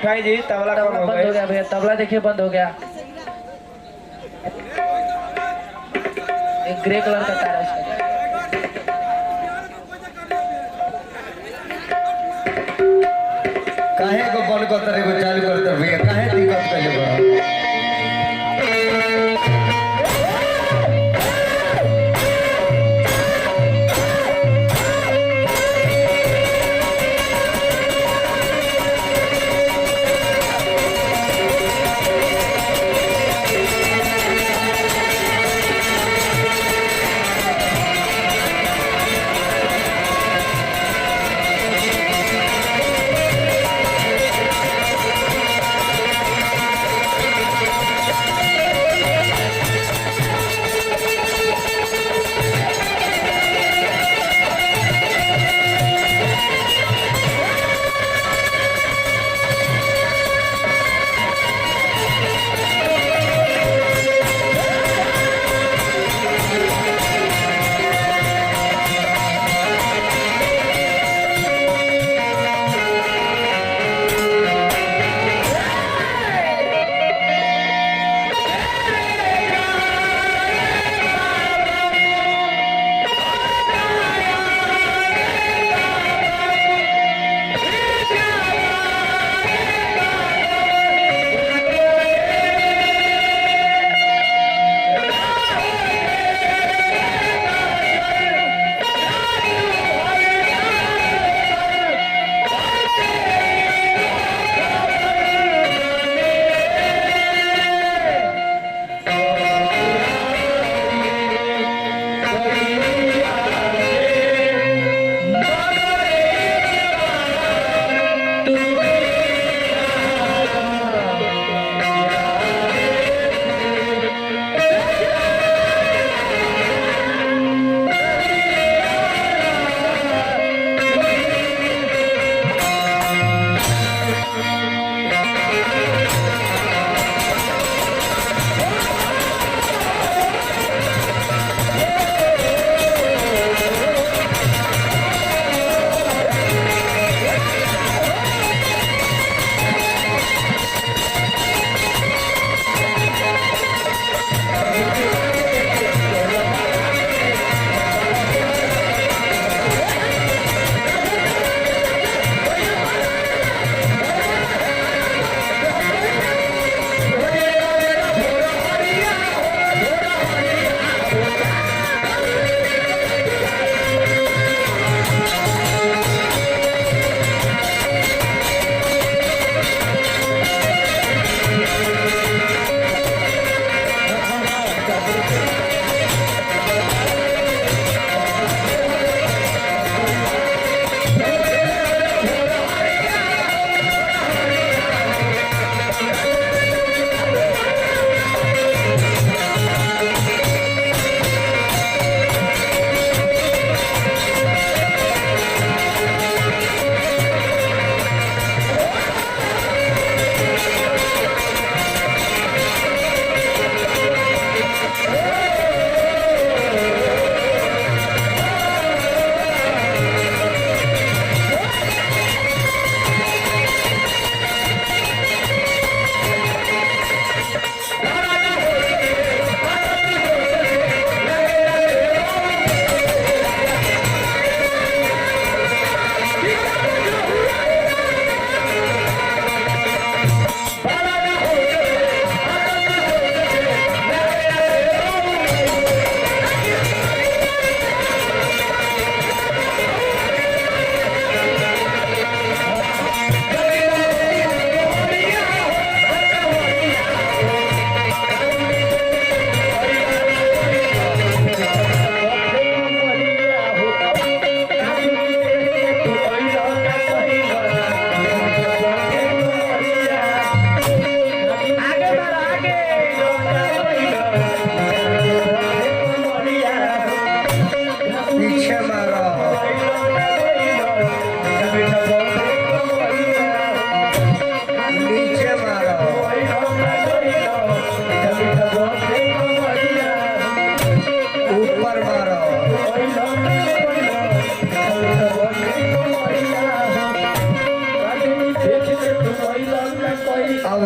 मिठाई जी तबला बंद हो गया भैया, तबला देखिए बंद हो गया। एक ग्रे कलर का तार है। काहे को बंद करते रे चालू करते भैया, काहे दिक्कत कर ले।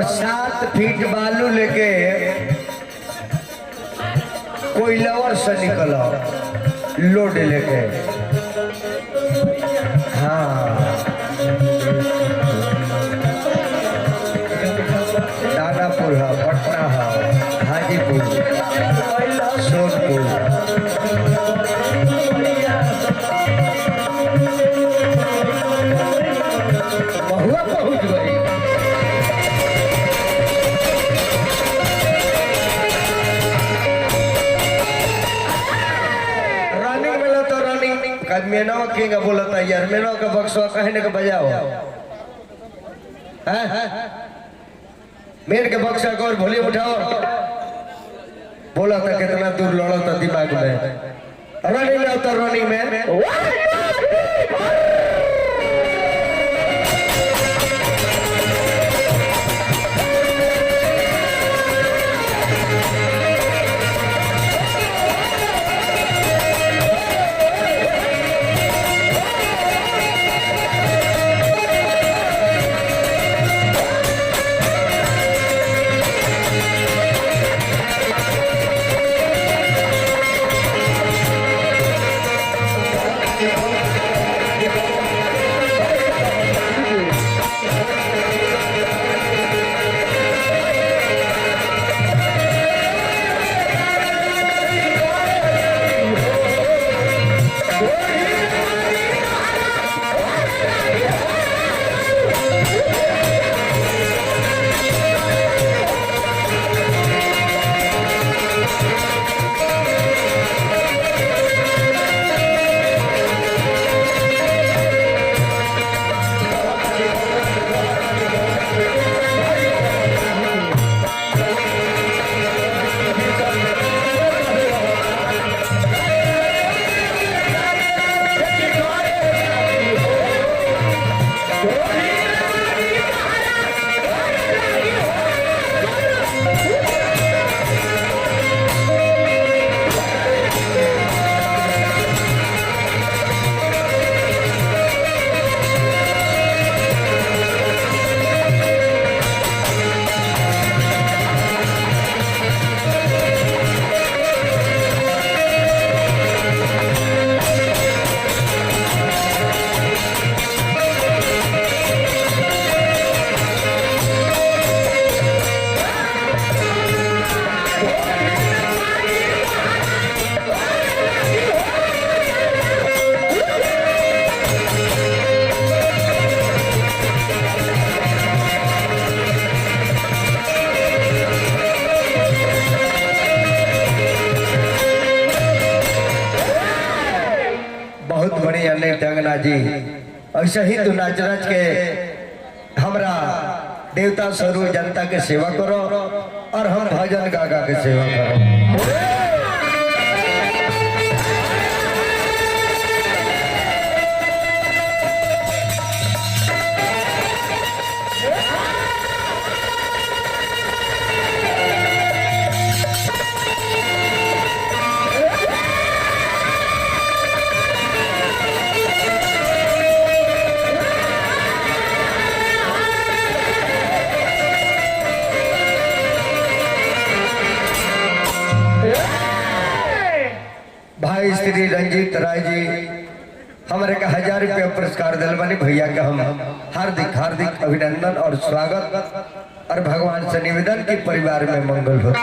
7 फीट बालू लेके कोई लवर से निकलो लोड लेके। हाँ दानापुर है, पटना है, हाजीपुर, सोनपुर। बहुआ पहुंच गई। रनिंग में तो रनिंग कद मेनवा किंग बोलता यार, मेनवा का बक्सवा कहने का बजाओ है मेन के बक्सा को और भोली उठाओ। बोला था कितना दूर लड़ा था दिमाग में। रनिंग में तो रनिंग में अंगना जी ऐसे ही तू नाच नाच के हमरा देवता स्वरूप जनता के सेवा करो और हम भजन गा गा के सेवा करो। भाई श्री रंजीत राय जी हमारे का 1000 रुपया पुरस्कार दिल बने भैया का हम हार्दिक हार्दिक अभिनंदन और स्वागत और भगवान से निवेदन के परिवार में मंगल हो।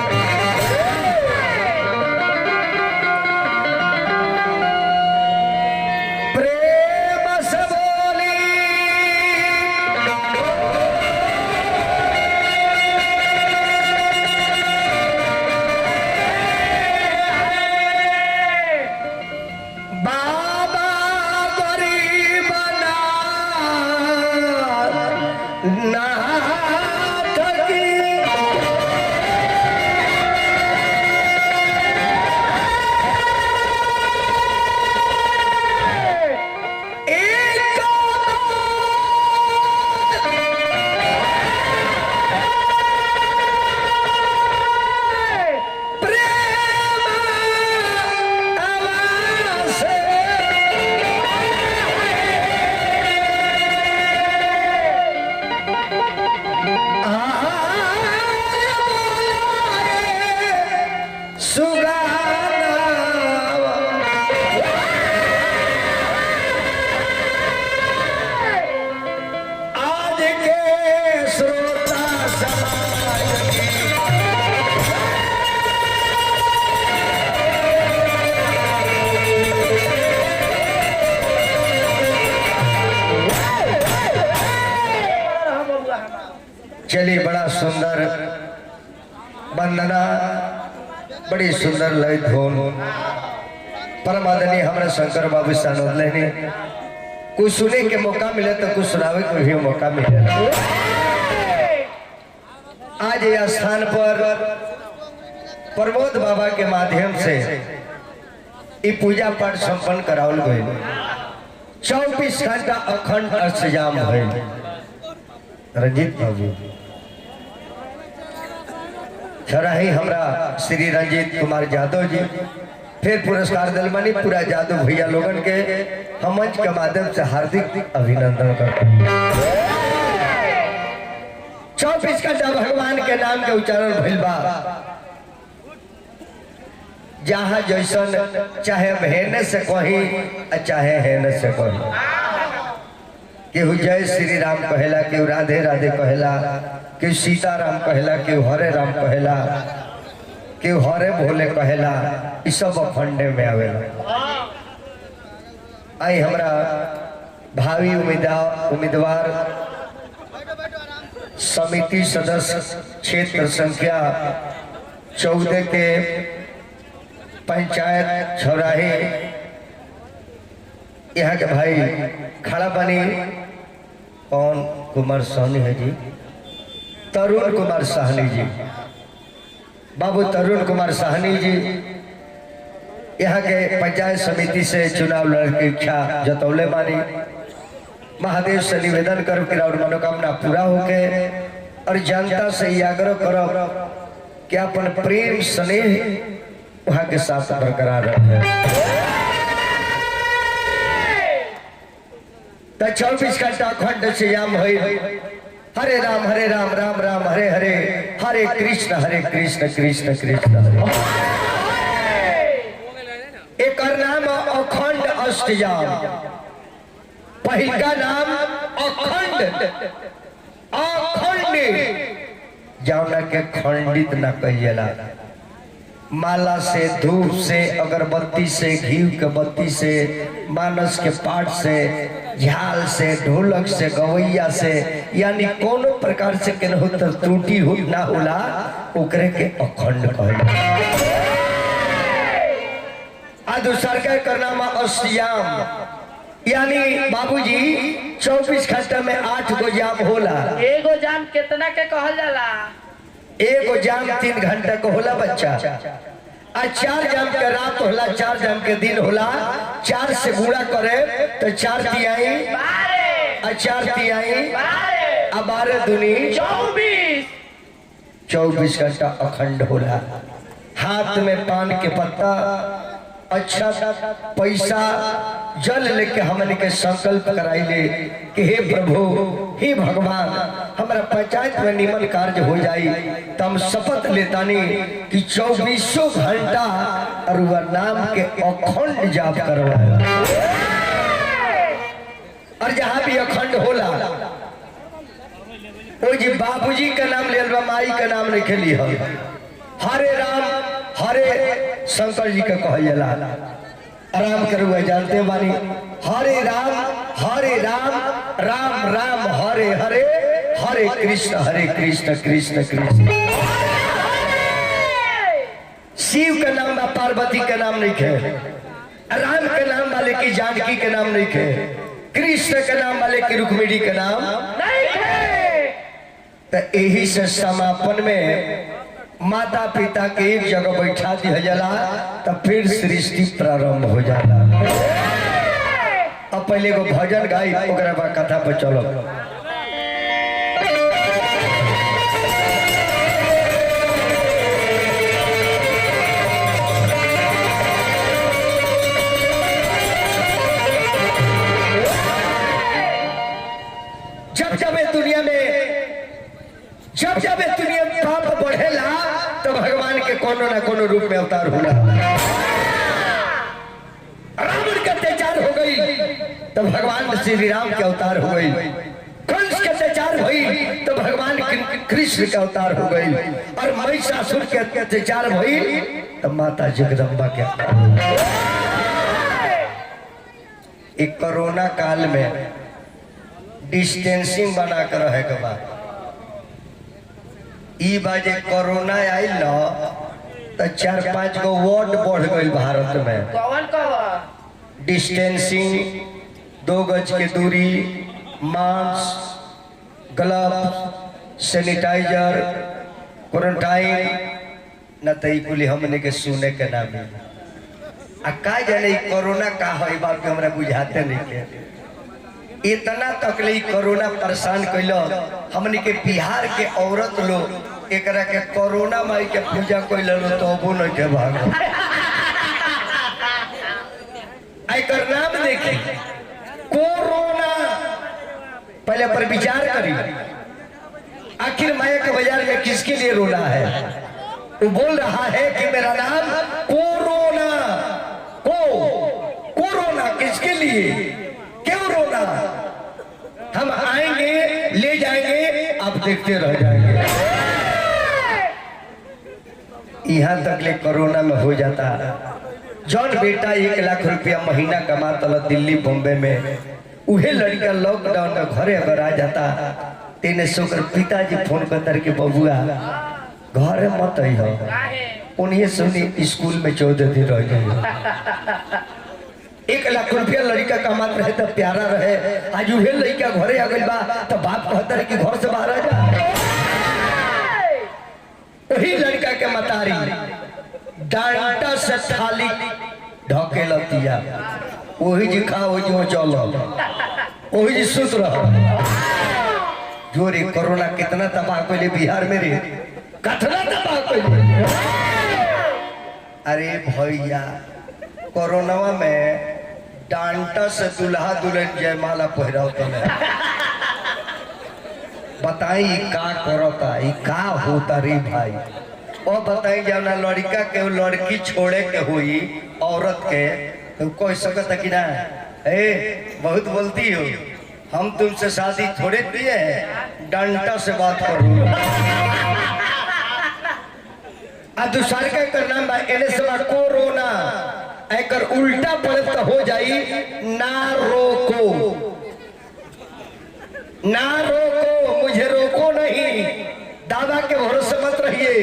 चलिए, बड़ा सुंदर वंदना, बड़ी सुंदर लय धुन, परम आदरणीय हमारे शंकर बाबू सानोदले ने कुछ सुने के मौका मिले तो कुछ सुनावे के भी मौका मिले। आज यह स्थान पर प्रमोद बाबा के माध्यम से ये पूजा पाठ संपन्न करावल गए। 24 घंटा अखंड अष्टयाम भइल। रंजीत बाबू छराही हमरा श्री रंजीत कुमार यादव जी फिर पुरस्कार दिल बनी पूरा यादव भैया लोगन के हम मंच के माध्यम से हार्दिक अभिनंदन करते हैं। 24 घंटा भगवान के नाम के उच्चारण भइल बा। जहाँ जैसन चाहे हेने से कही चाहे हेने से कही, केहू जय श्री राम कहेला, केहू राधे राधे कहेला, केहू सीताराम कहेला, केहू हरे राम कहेला, केहू हरे भोले कहेला। ई सब अखंडे में आवेला। आई हमरा भावी उम्मीदवार समिति सदस्य क्षेत्र संख्या 14 के पंचायत छौराही यहाँ के भाई खड़ा बनी। कौन कुमार साहनी है जी? तरुण कुमार साहनी जी, बाबू तरुण कुमार साहनी जी यहाँ के पंचायत समिति से चुनाव लड़ने की इच्छा जतौले बानी। महादेव से निवेदन करो कि और मनोकामना पूरा होके और जनता से ये आग्रह करो कि अपन प्रेम स्नेह वहाँ के साथ बरकरार रखे। तो 24 घंटा अखंड अष्टयाम हुई। हरे राम राम राम हरे हरे, हरे कृष्ण कृष्ण कृष्ण हरे। एक नाम अखंड अष्टयाम, पहिला नाम अखंड, अखंड जौना के खंडित न कहिएला। माला से, धूप से, अगरबत्ती से, घी के बत्ती से, मानस के पाठ से, झाल से, ढोलक से, गवैया से, यानी कोनो प्रकार से केनहु त्रुटि हो ना होला ओकरे के अखंड कहे। आ दूसर के करना में अष्टयाम, यानी बाबूजी 24 घंटा में 8 गो जाम होला। एगो जाम कितना के कहल जाला? एगो जाम 3 घंटा को होला बच्चा। आ 4 जाम के रात होला, 4 जाम के दिन होला। 4 से गुणा करे तो 4 तिहाई, 4 तिहाई, 12 दूनी 24 घंटा अखंड होला। हाथ में पान के पत्ता, अच्छा पैसा, जल लेके हमने के संकल्प कराइले कि हे प्रभु, हे भगवान, हमारा पंचायत में निमन कार्य हो जाई। तो हम शपथ लेतानी कि 24 घंटा और वह नाम के अखंड जाप करवाएगा। और जहाँ भी अखंड होला वो जी बाबूजी का नाम ले, माई का नाम लिखे लिया। हरे राम हरे शंकर जी का कहल जाला। आराम करुआ जानते बानी। हरे राम राम राम हरे हरे, हरे कृष्ण कृष्ण कृष्ण। शिव का नाम बा, पार्वती का नाम नहीं खे। राम के नाम वाले की जानकी के नाम नहीं खे। कृष्ण के नाम वाले की रुक्मिणी के नाम नहीं खे। तो यही से समापन में माता पिता के एक जगह बैठा दिया जाला तो फिर सृष्टि प्रारंभ हो जाला। अब पहले को भजन गाई, ओकरा बाद कथा पर चलो। जब दुनिया में पाप बढ़ेला तो भगवान के कोनो ना कोनो रूप में अवतार होला। रावण का अत्याचार हो गई तो भगवान श्री राम के अवतार हो गई। कंस के अत्याचार हुई तो भगवान कृष्ण का अवतार हो गई। और महिषासुर के अत्याचार हुई तो माता जगदम्बा के अवतार। एक कोरोना काल में डिस्टेंसिंग बना कर रहे के बाद ई बाजे कोरोना आइल न तो 4-5 गो वार्ड बढ़ गई भारत में। कौन कौन? डिस्टेंसिंग, 2 गज की दूरी, मास्क, ग्लव्स, सैनिटाइजर, क्वारंटाइन न तई कुली हमने के सुने के ना मिले। आ का जाने कोरोना का है बात के हमरा बुझाते नहीं के। इतना तकलीफ कोरोना परेशान कैलो हमने के बिहार के औरत लोग एकरा के कोरोना माई के पूजा कैलो तो वो नहीं के भाग एकर नाम देखी कोरोना। पहले पर विचार करी आखिर माया के बाजार में किसके लिए रोना है? वो बोल रहा है कि मेरा नाम कोरोना। कोरोना किसके लिए, क्यों रोना? हम आएंगे ले जाएंगे आप देखते रह जाएंगे। यहाँ तक ले कोरोना में हो जाता। जौन बेटा 1 लाख रुपया महीना कमाता दिल्ली बॉम्बे में, उहे लड़का लॉकडाउन में घरे अगर आ जाता तेने सोकर पिताजी फोन कर के बबुआ घर मत हो, उन्हें सुनी स्कूल में 14 दिन रह गए। 1 लाख रुपया लड़का कमात रहे तो प्यारा रहे। आज उहे लड़का घरे आ गई बा तो बाप कहता है कि घर से बाहर आ जा। वही लड़का के मतारी डांटा से थाली ढके लतिया, वही जी खाओ जो चलो, वही जी सुत रहो। जोरे कोरोना कितना तबाह कैले बिहार में रे, कतना तबाह कैले। अरे भैया कोरोना में डांटा से दुल्हा दुल्हन जयमाला पहिराव तने बताई का करता ई का होता रे भाई। और बताई जब ना लड़का के लड़की छोड़े के हुई औरत के तो कोई सकता कि ना ए बहुत बोलती हो, हम तुमसे शादी थोड़े किए हैं, डंडा से बात करूँ। आ दूसर का कर नाम एने से कोरोना, एकर उल्टा पड़े तो हो जाई ना रोको। ना रोको, मुझे रोको नहीं, दादा के भरोसे मत रहिए,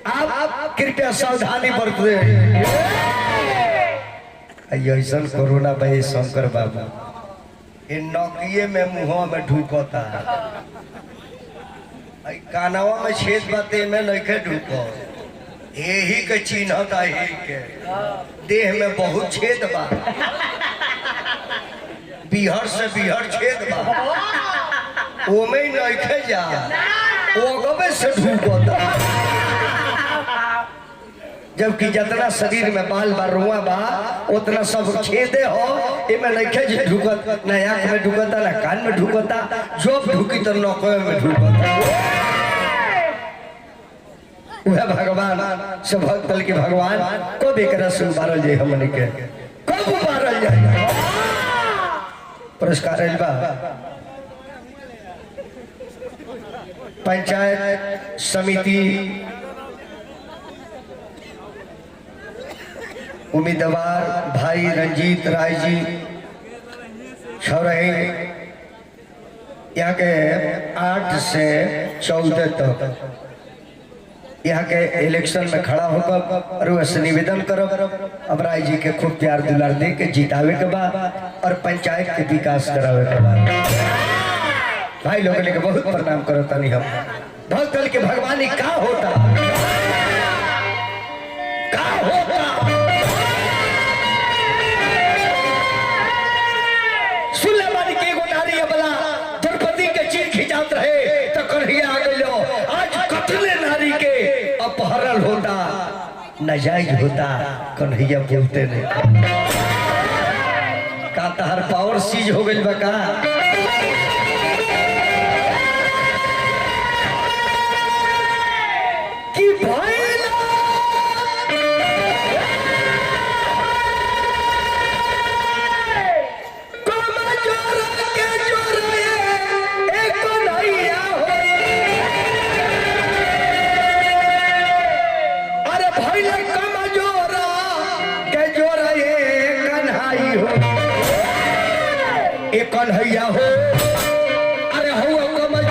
आप कृपया सावधानी बरतें। ऐसा कोरोना भाई शंकर बाबू ये नौकिये में मुँह में ढूकता, कानवा में छेद बाते में लइके ढूको, यही के चिन्हता है के देह में बहुत छेद बा, बिहर से बिहर छेद बा, वो में नहीं जा, वो गबे से ढूकता। जबकि जितना शरीर में बाल बा रुआ बा उतना सब छेदे हो, इमे नहीं जे ढुकत, ना आँख में ढुकता ना कान में ढुकता, जो ढुकी तो नौके में ढुकता। वह भगवान सब भक्तल के भगवान को देकर सुन बारल जाए, हमने के कब बारल जाए पुरस्कार बा। पंचायत समिति उम्मीदवार भाई रंजीत राय जी छौरही, यहाँ के 8 से 14 तक यहाँ के इलेक्शन में खड़ा होकर और वैसे निवेदन करो अब राय जी के खूब प्यार दुलार दे के जितावे के बाद और पंचायत के विकास करावे के बाद भाई लोगों ने बहुत प्रणाम करो तनी। हम भक्तल के भगवानी का होता, का होता सुलेमानी के गोटारी बला द्रौपदी के चीर खिंचात रहे तो कन्हैया आ गइलो। आज कतले नारी के अपहरण होता, नाजायज होता, कन्हैया बोलते नहीं। का तहर पावर सीज हो गइल बा का? कि भइला कन्हैया हो, अरे हो कमल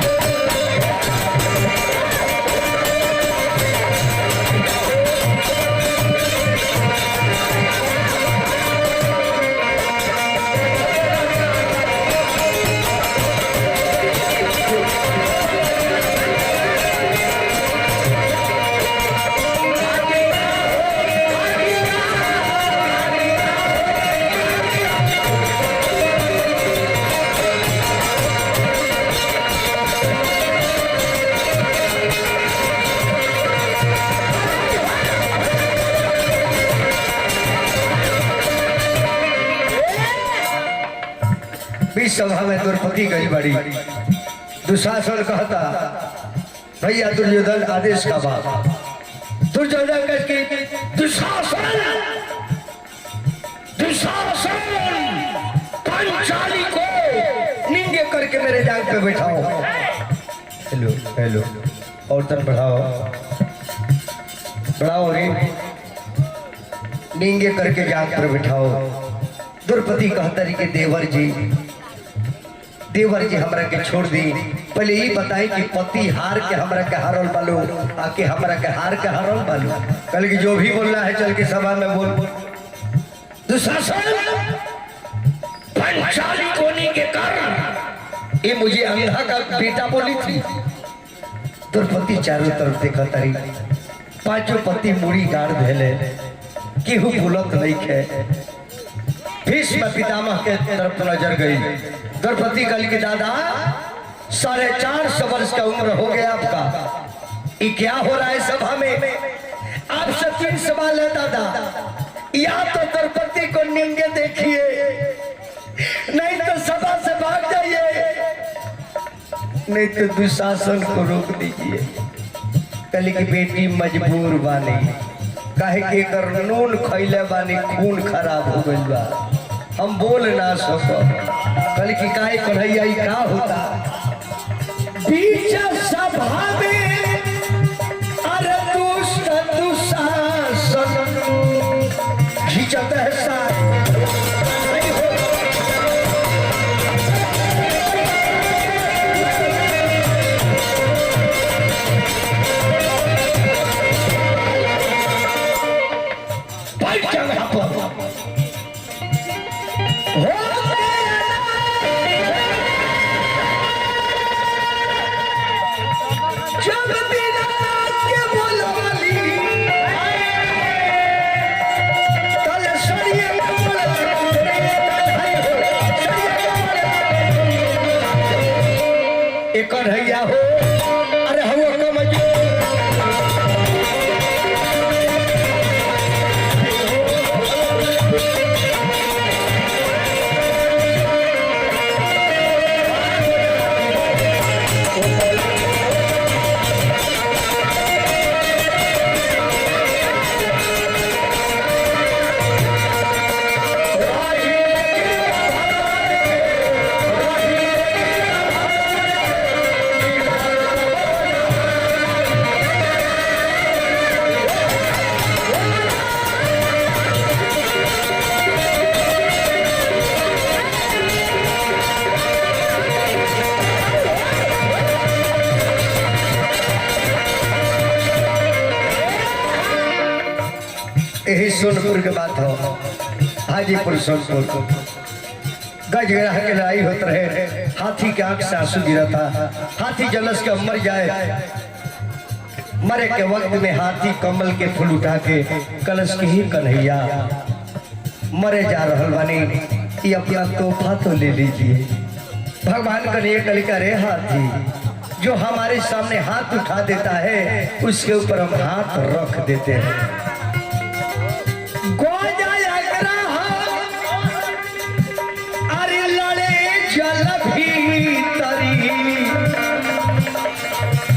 इस सभा में द्रौपदी गई बड़ी। दुशासन कहता भैया दुर्योधन आदेश का बात। दुर्योधन कहते दुशासन पांचाली को निंगे करके मेरे जांग पे बैठाओ। हेलो हेलो और तन बढ़ाओ बढ़ाओ रे, निंगे करके जांग पर बैठाओ। द्रौपदी कहता कि देवर जी हमरा के छोड़ दी। पहले ये बताई कि पति हार के हमरा के हारल बालू आके हमरा के हार के हारल बालू। कल की जो भी बोलना है चल के सभा में बोल। दुशासन पंचाली कोनी के कारण ये मुझे अंधा का बेटा बोली थी। द्रौपदी चारों तरफ देखा तारी, पांचों पति मुड़ी गाड़ धेले केहू बोलत नहीं खे। भीष्म पितामह के तरफ नजर गई। द्रौपदी कल की दादा 450 वर्ष का उम्र हो गया आपका, ये क्या हो रहा है सभा में? आपसे 3 सवाल है दादा। या तो द्रौपदी को निंगे देखिए, नहीं तो सभा से भाग जाइए, नहीं तो दुशासन को रोक दीजिए। कल की बेटी मजबूर बानी, काहे के कर नून खैले बानी, खून खराब हो गइल बा, हम बोल ना सको। कल की काहे कन्हैया का होता बीच सभा में, अरे दुष्ट दुशासन खींचत है कन्हैया हो, अरे हो कमजोर। यही सोनपुर के बात हो, हाजीपुर सोनपुर गजगरा के लड़ाई होता रहे। हाथी के आंख से आंसू गिरा था, हाथी जलस के मर जाए। मरे के वक्त में हाथी कमल के फूल उठा के कलश की ही कन्हैया मरे जा रहल बानी, ये अपना तोहफा तो ले लीजिए। भगवान कन्हैया कल का रे हाथी जो हमारे सामने हाथ उठा देता है उसके ऊपर हम हाथ रख देते हैं। अरे लड़े जल भीतरी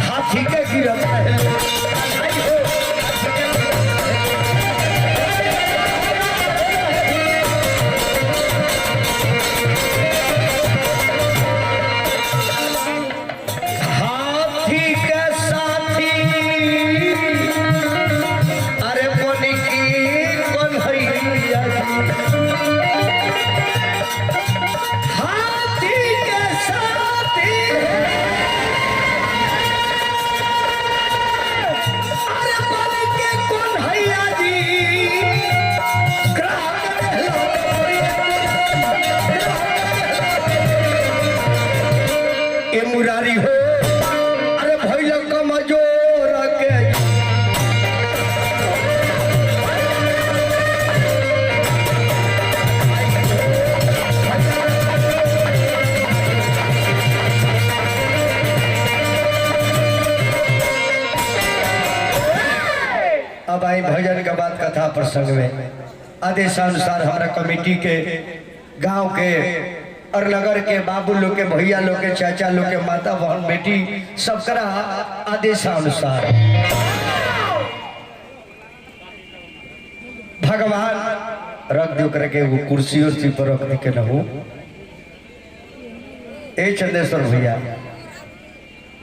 हाथी के गिरत है। हाथी के साथी अरे बोली की कन्हैया, हाथी के साथी अरे बोली के कन्हैया जी ए मुरारी हो, अरे भैल कमजोर के अब आई भजन के बाद कथा प्रसंग में आदेशानुसार हमारा कमेटी के गांव के और नगर के बाबू लोग के, भैया लोग के, चाचा लोग के, माता बहन बेटी सबकरा आदेशानुसार भगवान रख दो करके वो कुर्सी उर्सी पर रखने के न हो। ए चंदेश्वर भैया,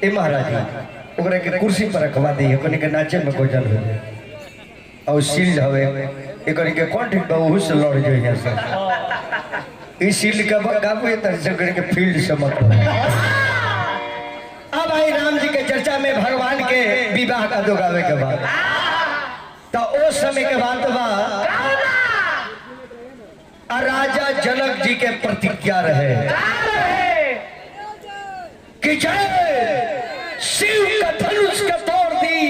ए महाराज जी, ओकरा के कुर्सी पर रखवा दी, कनी के नाचे में कोई जल हो जाए और सील हवे एकनी के कौन ठीक बा ओहू से लड़ जाए यहाँ से। ई सील का काबू ये तरह से के फील्ड से मत। अब आई राम जी के चर्चा में भगवान के विवाह का दो गावे के बाद तो उस समय के बाद राजा जनक जी के प्रतिज्ञा रहे कि जय शिव का धनुष का तोड़ दी,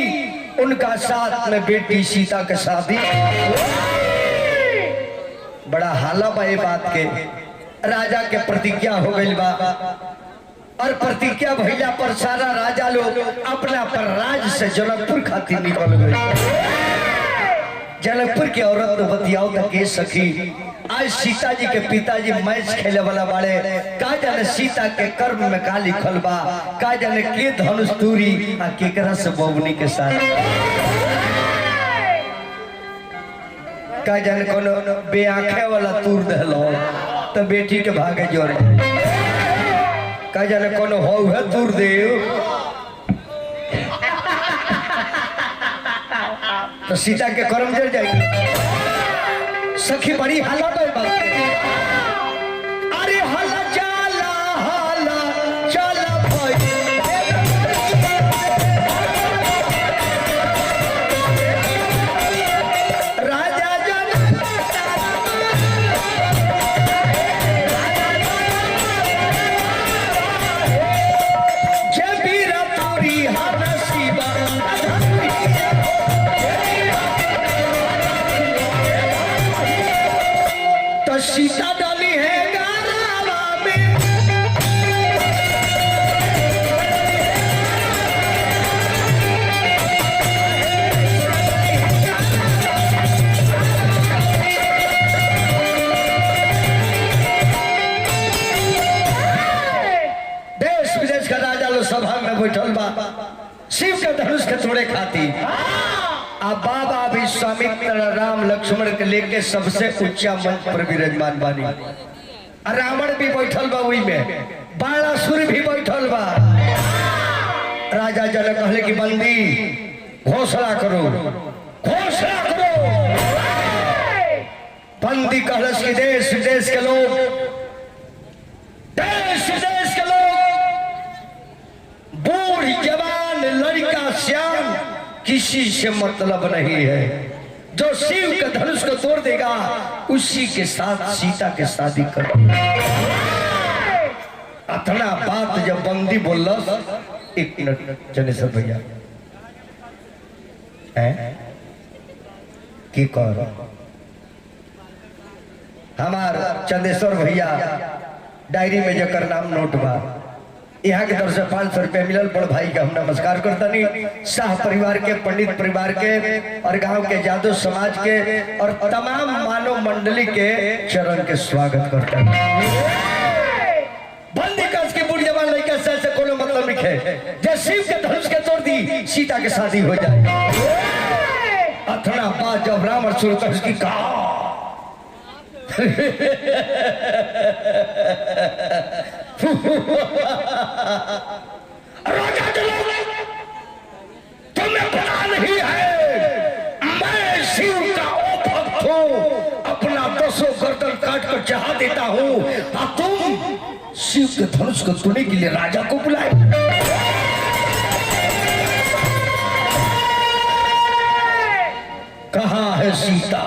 उनका साथ में बेटी सीता के शादी। बड़ा हाला बा ये बात के, राजा के प्रतिज्ञा हो गई बा और प्रतिज्ञा भैया पर सारा राजा लोग अपना पर राज से जनकपुर खातिर निकल गए। जनकपुर की औरत तो बतियाओ तक के सखी, आज सीता जी के पिताजी मैच खेले वाला बाड़े, का जाने सीता के कर्म में का लिखल बा, का जाने के धनुष तूरी आ केकरा से बबनी के साथ, का जाने कोनो बेआंखे वाला तूर दहलो तो बेटी के भागे जोर, का जाने कोनो हो है तूर दे तो सीता के कर्म जल जाएगी। सखी बड़ी हालत है बात। अरे हाला चला भाई, राजा जनक जय वीरा तोरी हर शिवा तो सीता डाली है गारावा में, देश विदेश का राजा लोग सभा में बैठल बा शिव के धनुष के तोड़े खाती। अब बाबा विश्वामित्र राम लक्ष्मण के लेके सबसे ऊंचा मंच पर विराजमान बानी। रावण भी बैठल बा वही में, बाणासुर भी बैठल बा। राजा जनक कहले कि बंदी घोषणा करो, घोषणा करो। बंदी कहलस कि देश विदेश के लोग, देश विदेश के लोग, बूढ़ जवान लड़का श्याम, किसी से मतलब नहीं है। जो शिव के धनुष को तोड़ देगा उसी के साथ सीता के शादी कर। इतना बात जब बंदी बोल, एक मिनट चले सब भैया की कर हमार चंदेश्वर भैया डायरी में जकर नाम नोट बा, यहाँ की तरफ से 500 रुपया मिलल। बड़ भाई का हम नमस्कार करता नहीं, शाह परिवार के, पंडित परिवार के और गांव के जादू समाज के और तमाम मानव मंडली के चरण के स्वागत करता है। बंदी कस के बूढ़ जवान लड़का से कोनो मतलब नहीं है। जब शिव के धनुष के तोड़ दी सीता की शादी हो जाए। अथना बात जब रावण शुरू कर उसकी कहा राजा जनक, तुम्हें पता नहीं है मैं शिव का भक्त हूँ, अपना 10 गर्दन काट कर चढ़ा देता हूँ और तुम शिव के धनुष को तोड़ने के लिए राजा को बुलाए। कहाँ है सीता,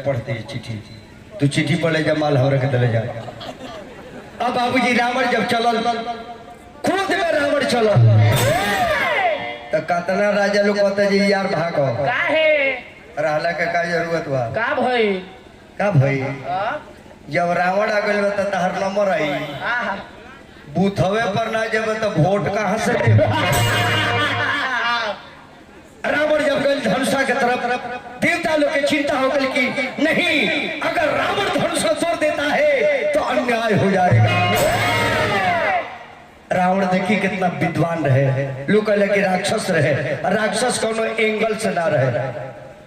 पढ़ते हैं चिट्ठी। तू चिट्ठी पढ़ ले जा, माल हमरा के दले जा। अब बाबूजी रावण जब चलल, खुद में रावण चलल, तो कतना राजा लोग कहते जी यार भागो काहे रहला के का जरूरत बा? का भई का भाई जब रावण आ गइल त तहर नंबर आई, आहा बूथवे पर ना जब तो वोट कहां से दे? रावण जब गइल धनुषा के तरफ, देवता लोग के चिंता हो गई कि नहीं, अगर रावण धनुष को तोड़ देता है तो अन्याय हो जाएगा। रावण देखी कितना विद्वान रहे, लोग कहले कि राक्षस रहे, राक्षस कोनो एंगल से ना रहे।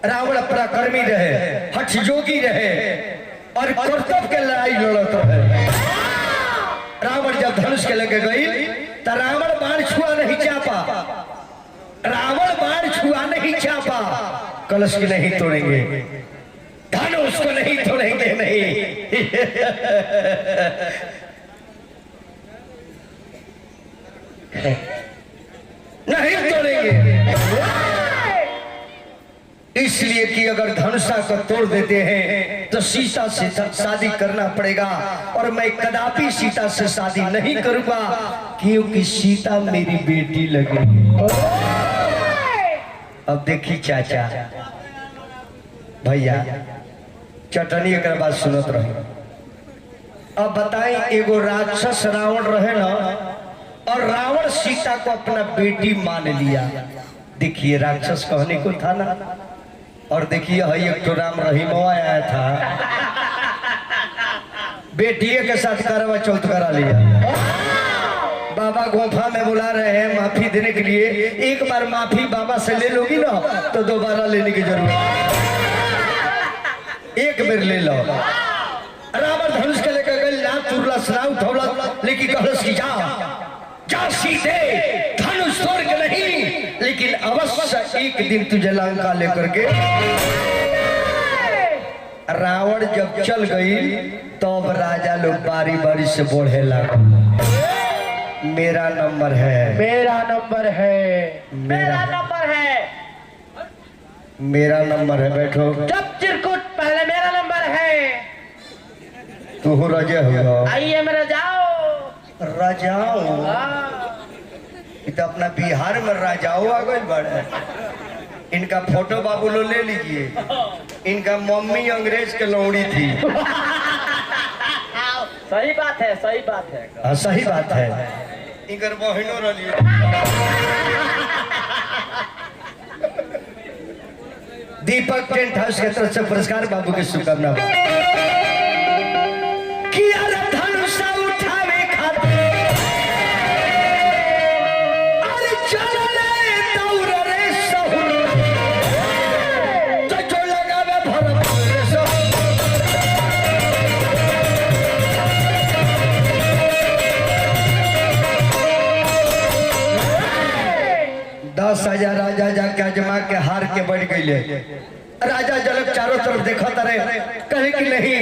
रावण पराक्रमी रहे, हठ जोगी रहे और कर्तव्य के लड़ाई लड़त रहे। रावण जब धनुष के लगे गई तो रावण बाण छुआ नहीं चापा, रावण बाण छुआ नहीं चापा, कलश की नहीं तोड़ेंगे, धनुष को नहीं तोड़ेंगे, नहीं तोड़ेंगे। इसलिए कि अगर धनुषा को तोड़ देते हैं तो सीता से शादी करना पड़ेगा, और मैं कदापि सीता से शादी नहीं करूंगा क्योंकि सीता मेरी बेटी लगेगी। अब देखी चाचा भैया चटनी एक बात सुनत रहे। अब बताएं, एगो राक्षस रावण रहे ना, और रावण सीता को अपना बेटी मान लिया। देखिए राक्षस कहने को था ना, और देखिए एक तो राम रहीम आया था, बेटिए के साथ करवा चौथ करा लिया। बाबा गुफा में बुला रहे हैं माफी देने के लिए, एक बार माफी बाबा से ले लोगी ना तो दोबारा लेने की जरूरत, एक बार ले लो। रावण धनुष के लेकर गए, लात तुरला सराउ थोला, लेकिन कहलस की जा सीधे धनुष तोड़ के नहीं, लेकिन अवश्य एक दिन तुझे लंका लेकर के। रावण जब चल गई तब तो राजा लोग बारी बारी से बढ़े लगा, मेरा नंबर है, मेरा नंबर है, मेरा नंबर है, मेरा नंबर है। बैठो जब चिरकुट, पहले मेरा नंबर है। तू राजा हो, आइए मेरा जाओ राजाओ। तो अपना बिहार में राजाओ आ गए बड़े। इनका फोटो बाबू लो ले लीजिए, इनका मम्मी अंग्रेज के लौड़ी थी। सही बात है, सही बात है। हाँ सही बात है, इनकर बहनों रही। दीपक टेंट हाउस की तरफ से पुरस्कार बाबू की शुभकामना। राजा जाके अजमा के हार के बढ़ गई। राजा जनक चारों तरफ देखा रहे, कहे कि नहीं,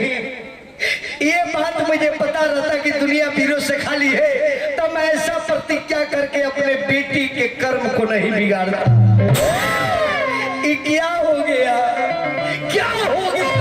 ये बात मुझे पता रहता कि दुनिया वीरों से खाली है तो मैं ऐसा प्रतिज्ञा करके अपने बेटी के कर्म को नहीं बिगाड़ता। ये क्या हो गया, क्या हो गया?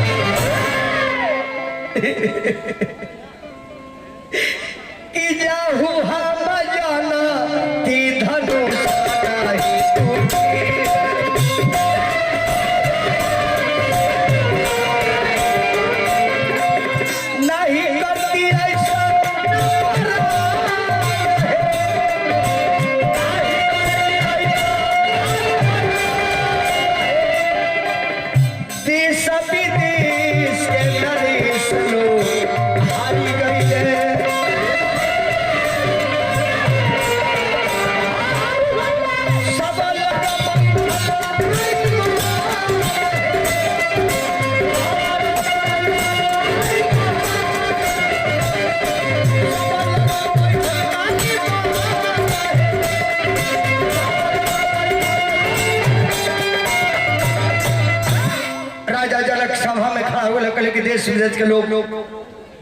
के देश विदेश के लोग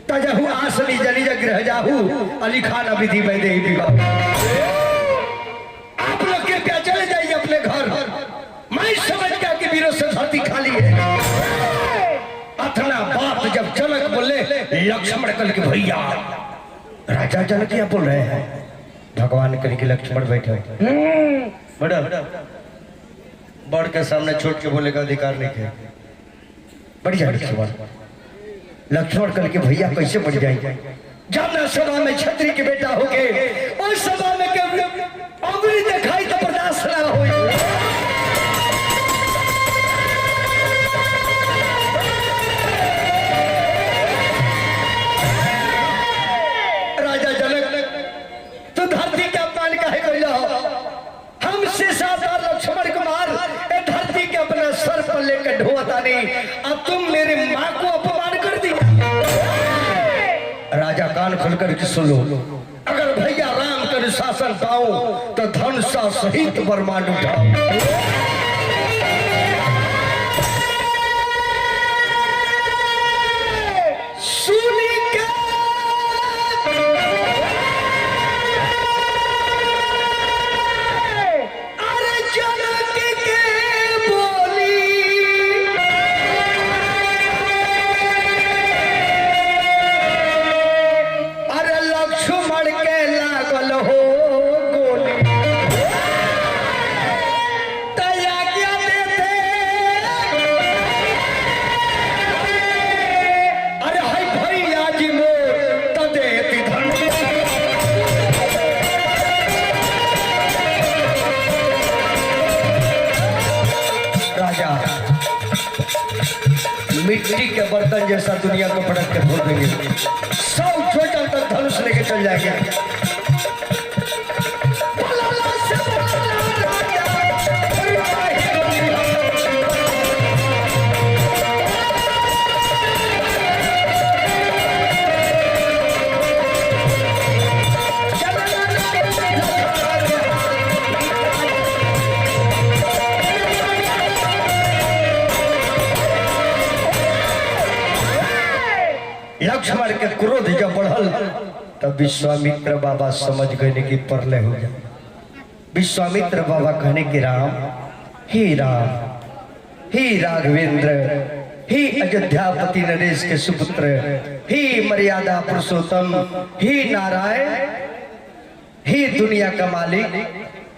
तजहु आसनी जली ग्रह जाहू अली खान अभिधि वैदे विवाह। आप लोग कृपया चले जाइए अपने घर, मैं समझ गया कि वीरों से धरती खाली है। अब लक्ष्मण कल के भैया राजा जनक क्या बोल रहे हैं? भगवान कल के लक्ष्मण बैठे बड़ा बड़ के सामने छोट के बोले का अधिकार नहीं है। बढ़िया लक्ष्मण कल के भैया कैसे बढ़ जाएंगे? जब ना सभा में छत्री के बेटा हो गए और सभा में अंगुली दिखाई तो बर्दाश्त ना हो। राजा जनक तो धरती के अपमान काहे कइला? हमसे सावधान लक्ष्मण कुमार ए धरती के अपना सर पर लेकर ढोता नहीं। अब तुम मेरे माँ को अपमान कर दिया। राजा कान खोलकर के सुनो, अगर भैया राम कर शासन पाओ तो धनुषा सहित बरमान उठाओ। सुनी के अरे जनक के बोली अरे लक्ष्मण के लागल हो गोली तया क्या देते अरे हाय भैया जी मोर त देती धन। राजा मिट्टी के बर्तन जैसा दुनिया को पटक के फोड़ देंगे। सब छोटा तक धनुष लेके चल जाएंगे। लक्ष्मण के क्रोध जब बढ़ल तब विश्वामित्र बाबा समझ गए कि परले हो गया। विश्वामित्र बाबा कहने कि राम, हे राघवेंद्र, हे अयोध्यापति नरेश के सुपुत्र, हे मर्यादा पुरुषोत्तम, हे नारायण, हे दुनिया का मालिक,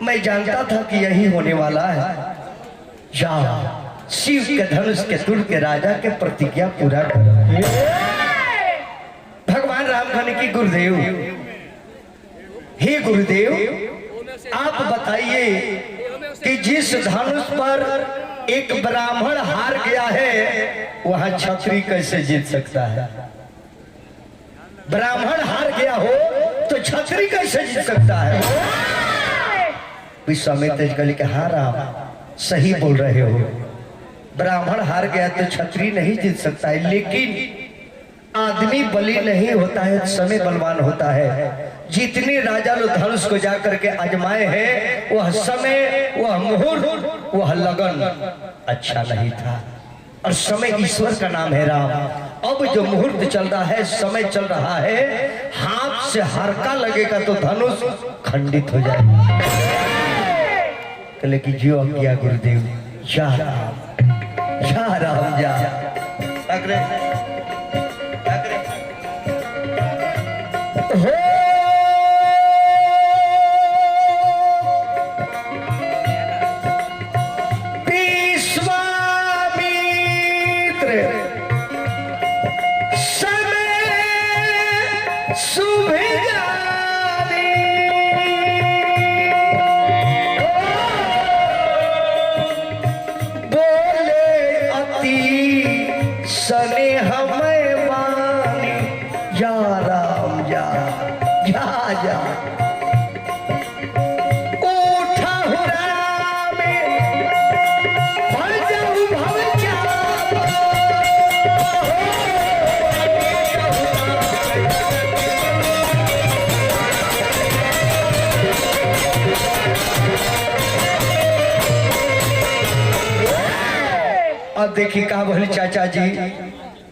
मैं जानता था कि यही होने वाला है। जा शिव के धनुष के तुल के राजा के प्रतिज्ञा पूरा कर। भगवान राम कहने की गुरुदेव, हे गुरुदेव आप बताइए कि जिस धनुष पर एक ब्राह्मण हार गया है वहां क्षत्रिय कैसे जीत सकता है? ब्राह्मण हार गया हो तो क्षत्रिय कैसे जीत सकता है? विश्वामित्र कहले कि हाँ राम सही बोल रहे हो, ब्राह्मण हार गया तो क्षत्रिय नहीं जीत सकता है, लेकिन आदमी बलि नहीं होता है, समय बलवान होता है। जितने राजा लोग धनुष को जाकर के आजमाए हैं वह समय, वह मुहूर्त, वह लगन अच्छा नहीं था। और समय ईश्वर का नाम है राम। अब जो मुहूर्त चल रहा है, समय चल रहा है, हाथ से हरका लगेगा तो धनुष खंडित हो जाएगा। कहले कि जो किया गुरुदेव, जा राम जा। अब देखिए कहा बोले चाचा जी,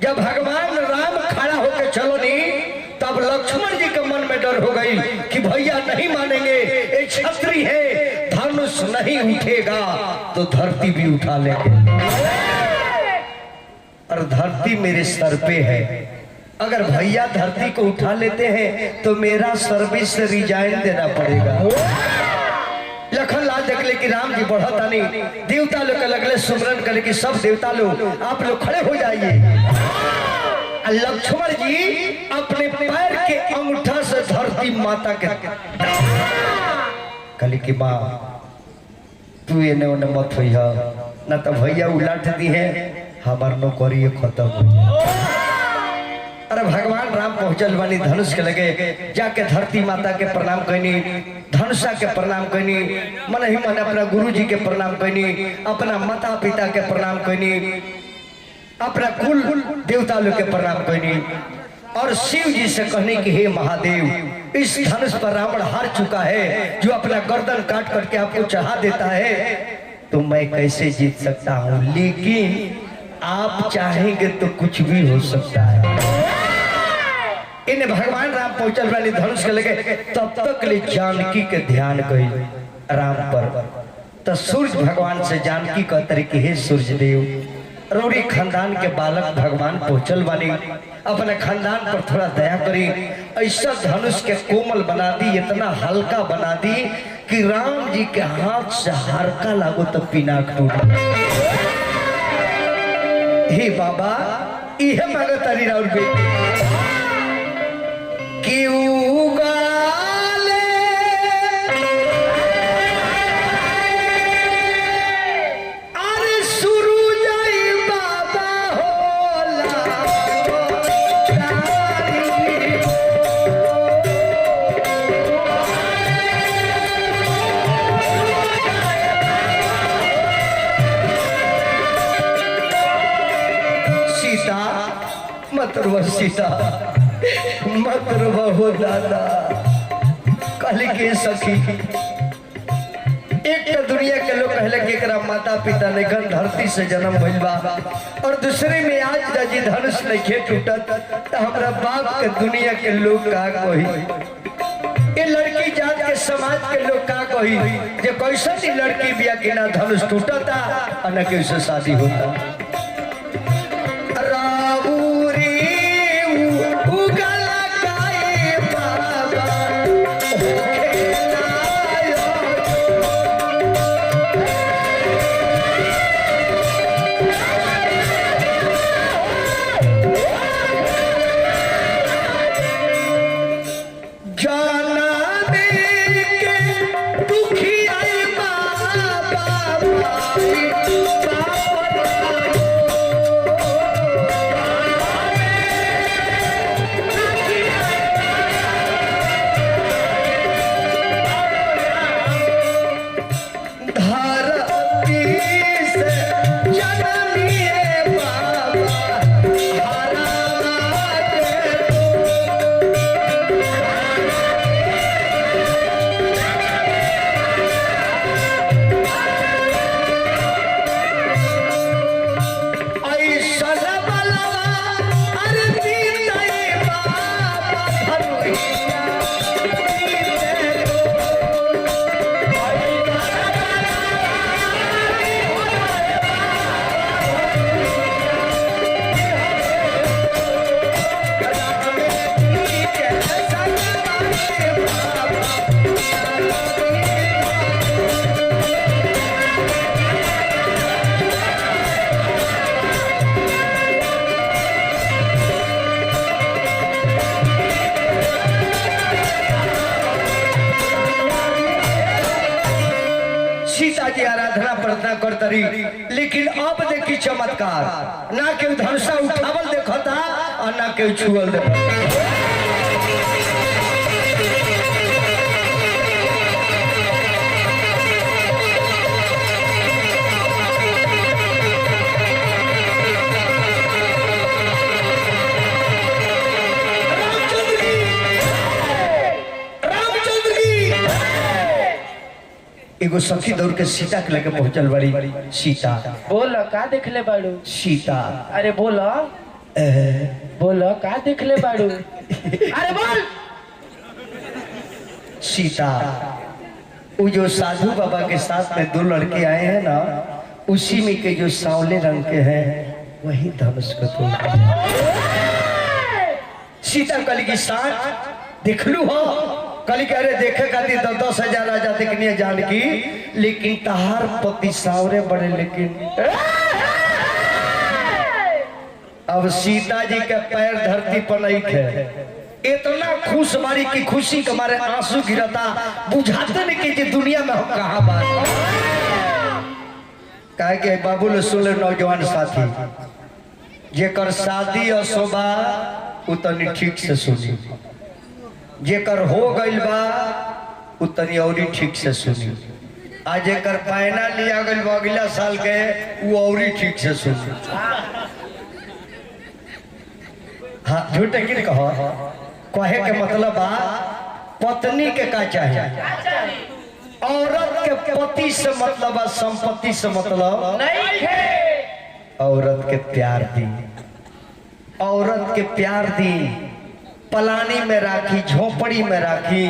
जब भगवान राम खड़ा होकर चलो नहीं तब लक्ष्मण जी के मन में डर हो गई कि भैया नहीं मानेंगे, एक क्षत्रिय है, धनुष नहीं उठेगा तो धरती भी उठा लेंगे। और धरती मेरे सर पे है, अगर भैया धरती को उठा लेते हैं तो मेरा सर्विस से रिजाइन देना पड़ेगा। लखन लाल देख ले कि राम जी बढ़ता नहीं, देवता लोग के लगले सुमरन करे कि सब देवता लोग आप लोग खड़े हो जाइए। लक्ष्मण जी अपने पैर के अंगूठा से धरती माता के कली की माँ तू एने ओने मत हुई ना तो भैया उलट दी है हमार नौकरी खत्म हो। अरे भगवान राम पहुंचल बानी धनुष के लगे जाके धरती माता के प्रणाम कहनी, धनुषा के प्रणाम कहनी, मन ही मन अपना गुरु जी के प्रणाम कहनी, अपना माता पिता के प्रणाम कहनी, अपना कुल देवता लोग के प्रणाम कहनी और शिव जी से कहने कि हे महादेव इस धनुष पर रावण हार चुका है, जो अपना गर्दन काट करके आपको चढ़ा देता है तो मैं कैसे जीत सकता हूँ, लेकिन आप चाहेंगे तो कुछ भी हो सकता है। इन्हें भगवान राम पहुंचल वाली धनुष के लगे तब तक ले जानकी के ध्यान गई राम पर। तो सूर्य भगवान से जानकी कहते कि हे सूर्य देव रौरी खानदान के बालक भगवान पहुंचल वाली, अपने खानदान पर थोड़ा दया करी, ऐसा धनुष के कोमल बना दी, इतना हल्का बना दी कि राम जी के हाथ से हरका लागो तो पिनाक टूटा। हे बाबा यह मांगता नहीं राउर बेटी क्यों गाले अरे शुरू जाई बाबा होला सीता मत रो सीता मत रो दादा कल के सखी एक तो दुनिया के लोग कहले कि एकरा माता पिता लेकर धरती से जन्म भइल बा और दूसरे में आज जी धनुष नहीं टूटत तो हमरा बाप के दुनिया के लोग का कही, ये लड़की जात के समाज के लोग का कही जे कैसे दी लड़की बिया के ना धनुष टूटता और न कैसे शादी होता। प्रार्थना करता रही, लेकिन अब देखी चमत्कार ना के धनुषा उठावल देखता और ना के छुअल देखता। एगो सखी दौड़ के सीता के लेके पहुंचल बड़ी। सीता बोल का देख ले बाड़ू? सीता अरे बोल बोल का देख ले बाड़ू? अरे बोल। सीता वो जो साधु बाबा के साथ में 2 लड़के आए हैं ना, उसी में के जो सांवले रंग के हैं वही धनुष को तोड़। सीता कली की साथ देख लू हो कली कह रहे देखे खातिर 10,000 राजा देखनी जान की, लेकिन तहार पति सावरे बड़े, लेकिन अब सीता जी के पैर धरती पर नहीं थे, इतना खुश बारी की खुशी के मारे आंसू गिरता, बुझाते नहीं कि दुनिया में हम कहाँ बात कहे के बाबू ने सुन ले नौजवान साथी, जेकर शादी अशोभा उतनी ठीक से सुनी, जेकर हो गइल बा उतनी औरी ठीक से सुनी, आज जेकर पैना लिया गइल बा अगला साल के वो औरी ठीक से सुनी। हाँ झूठे की कहो, कहे के मतलब बा पत्नी के का चाहिए, औरत के पति से मतलब बा संपत्ति से मतलब नहीं है, औरत के प्यार दी, औरत के प्यार दी, पलानी में राखी, झोपड़ी में राखी,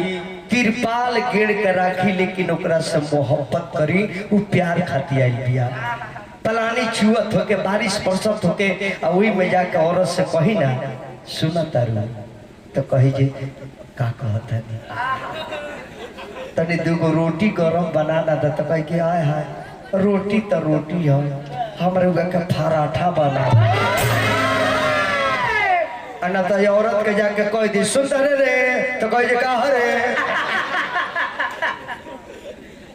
तिरपाल गिर के राखी, लेकिन ओकरा से मोहब्बत करी, वो प्यार खाती आई बिया। पलानी छुअत होके, बारिश बरसत होके, वही में जाके औरत से कही ना सुना तारू, तो कही जे का कहता तनी दूगो रोटी गरम बनाना था, तो कही कि आय हाय रोटी तो रोटी है, हमारे के पराठा बना, ना तो औरत के जाके कह दी सुंदर रे, तो कह जे का रे।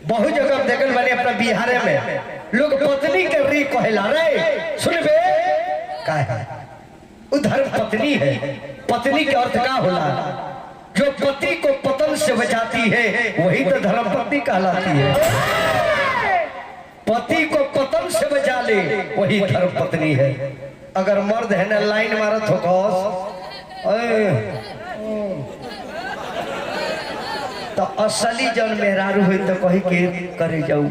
बहुत जगह देखल बने अपना बिहार में लोग पत्नी के री कहला रे, सुनबे का है उधर पत्नी है, पत्नी के अर्थ का होला, जो पति को पतन से बचाती है वही तो धर्म पत्नी कहलाती है, पति को पतन से बचा ले वही धर्म पत्नी है। अगर मर्द है ना लाइन मारत हो तो असली जन मेहरारू हुई तो कही के करे जाऊ,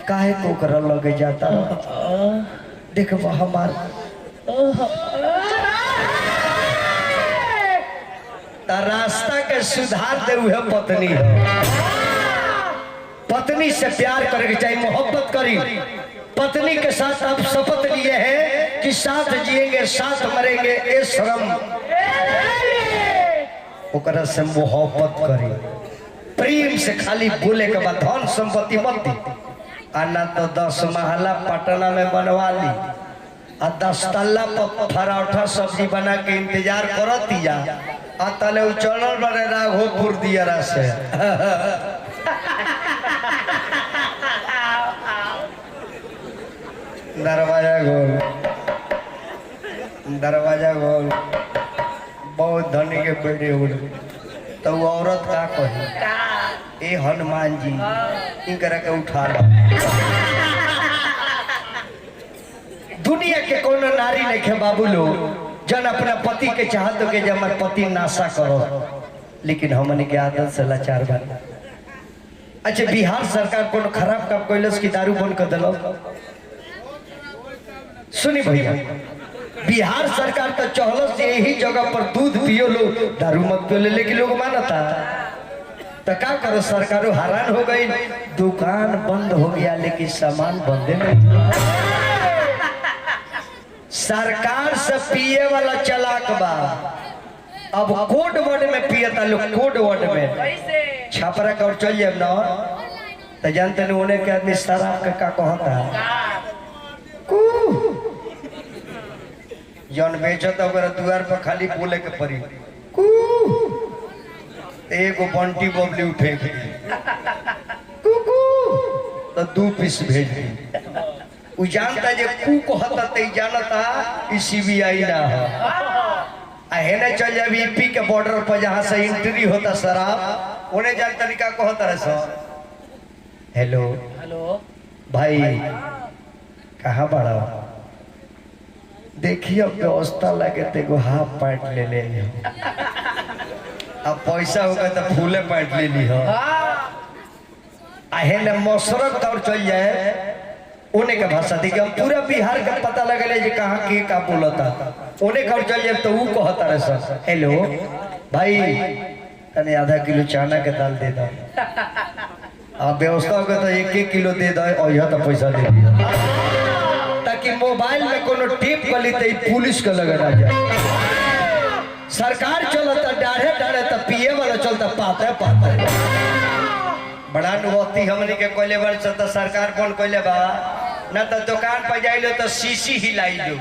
काहे को कर लगे जाता, देख हमार रास्ता के सुधार दे हुए पत्नी है, पत्नी से प्यार करके चाहिए, मोहब्बत करी, पत्नी के साथ आप शपथ लिए हैं कि साथ जिएंगे साथ मरेंगे, ए शर्म ओकरा से मोहब्बत करी, प्रेम से खाली बोले के बाद धन संपत्ति मत दी, आना तो 10 महला पटना में बनवा ली, और 10 तल्ला पराठा सब्जी बना के इंतजार करती जा, तले चलल बने राघोपुर दियरा से दरवाजा गोल, दरवाजा गोल, बहुत धनी के बेटे उड़, तो वो औरत का कही, ए हनुमान जी इनकरा के उठा लो। दुनिया के कोनो नारी नहीं खे बाबू लोग जन अपना पति के चाहत के जब हमारे पति नाशा करो, लेकिन हमने के आदत से लाचार बन। अच्छा बिहार सरकार कोनो खराब काम कैलस की दारू बंद कर दिलो, सुनी भैया, बिहार सरकार तो चहलस यही जगह पर दूध पियो लो दारू मत पियो, लेकिन लोग मानता तो क्या करो, सरकार हैरान हो गई, दुकान बंद हो गया लेकिन सामान बंद नहीं। सरकार से पिए वाला चलाक बा, अब कोड वर्ड में पियता लोग, कोड वर्ड में छापरा कर चल जाए ना तो जानते नहीं उन्हें के आदमी शराब का कहता जौन बेचत द्वार पर खाली बोले के पड़ी एगो बंटी बबली उठे तो 2 पीस भेज दी, उ जानता जे कू कहता ते जानता ई सीबीआई ना है, हेने चल जाए यूपी के बॉर्डर पर जहाँ से एंट्री होता शराब, उन्हें जान तरीका कहता रहे सर, हेलो हेलो भाई कहाँ बड़ा, देखिए व्यवस्था लगे तो हाफ पैंट ले ले, अब पैसा होगा तो फूले पैंट ले ली हो, हेने मसरत और चल जाए उन्हें का भाषा देखिए, हम पूरा बिहार का पता लगे जे कहाँ के का बोलता, उन्हें कर चल जाए तो वो कहता रहे सर, हेलो भाई तने आधा किलो चना के दाल दे दो, आप व्यवस्था होगा तो 1-1 किलो दे दो, और यह तो पैसा दे दिया, ताकि मोबाइल में कोनो टिप कर ली तो पुलिस का लगा ना जाए। सरकार चलता डाढ़े डाढ़े तो पिए वाला चलता पाते पाते बड़ा नुवती हमने के कोयले वर्ष तो सरकार कौन कोयले बा ना तो दुकान पर जाइलो तो शीशी हिलाई लो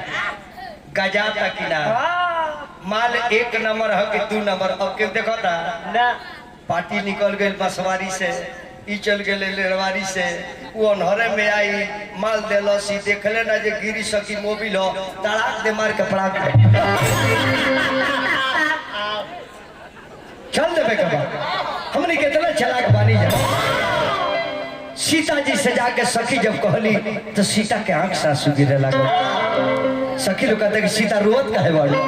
गजा तक ना माल 1 नंबर है कि 2 नंबर अब के देखो ना पार्टी निकल गई बसवारी से ई चल गए लेरवारी से वो अनहरे में आई माल देलो सी देखले ना जे गिरी सकी मोबिल हो तड़ाक दे मार के पड़ाक चल देवे के बाद हमने कितना चलाक बानी जा सीता जी से जाके सखी जब कहली तो सीता के आंख से आंसू गिरे लागल सखी लोग कहते कि सीता रोवत काहे बाड़ी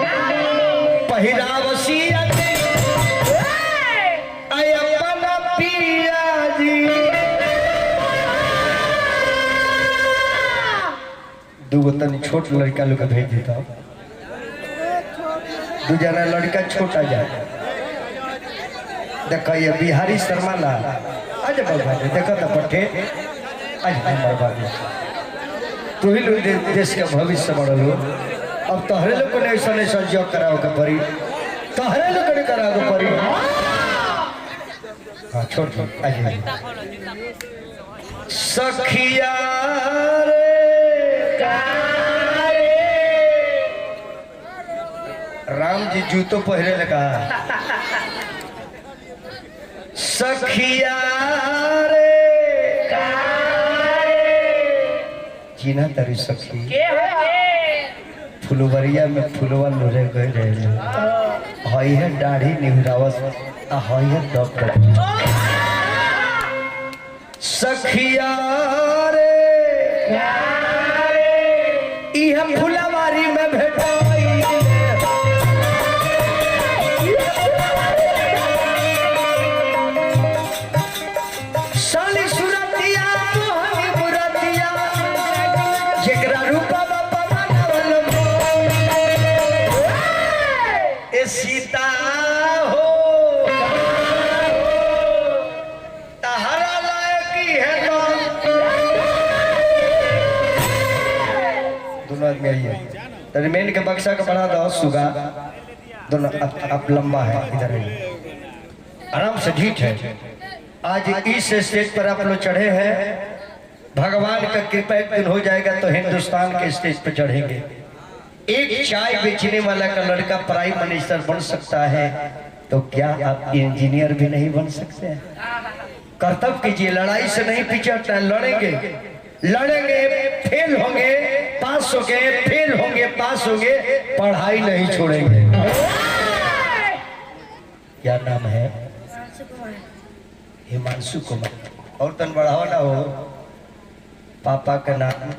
पहिराव सिया के आय अपना पिया जी दूगो तनी छोट लड़का लोग भेज देता दू जना लड़का छोटा जाए देखो ये बिहारी शर्मा ला आज बाबा देखो तो पट्टे आज हमारे बाबू तू ही लोग देश के भविष्य बढ़ल हो अब तोहरे लोग को ऐसा ऐसा जॉब कराओ के पड़ी तोहरे लोग को कराओ के पड़ी हाँ छोड़ छोड़ आज सखिया राम जी जूतो पहरे लगा सखिया रे जीना तरी सखी फुलवरिया में फुलवा लोरे गए रहे हई है दाढ़ी निहुरावत आ हई है डॉक्टर सखिया रे इह फुलवारी में भेटा सीता हो तहरा लायकी है दोनों आदमी आइए मेन के बक्सा का बढ़ा दो सुगा दोनों अब लंबा है इधर आराम से ठीक है आज इस स्टेज पर आप लोग चढ़े हैं भगवान का कृपा एक दिन हो जाएगा तो हिंदुस्तान के स्टेज पर चढ़ेंगे एक चाय बेचने वाला का लड़का प्राइम मिनिस्टर बन सकता है तो क्या आप इंजीनियर भी नहीं बन सकते हैं कर्तव्य कीजिए लड़ाई से नहीं पीछे हटना लड़ेंगे लड़ेंगे फेल होंगे पास होंगे फेल होंगे पास होंगे पढ़ाई नहीं छोड़ेंगे क्या नाम है हिमांशु कुमार और तन बढ़ाओ ना हो पापा का नाम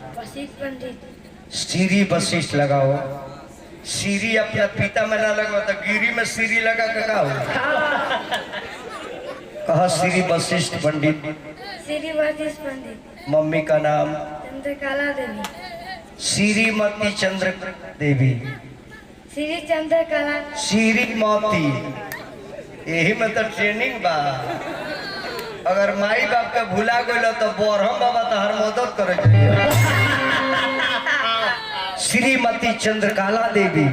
पंडित सीरी वशिष्ठ लगाओ सीरी अपना पिता में ना लगाओ तो गिरी में सीरी लगा के का हो कहा सीरी वशिष्ठ पंडित श्री वशिष्ठ पंडित मम्मी का नाम चंद्रकला देवी श्रीमती चंद्र देवी श्री चंद्रकला श्रीमती यही में तो ट्रेनिंग बा अगर माई बाप के भुला गए तो बोरहम बाबा तो हर मदद करे चाहिए श्रीमती चंद्रकला देवी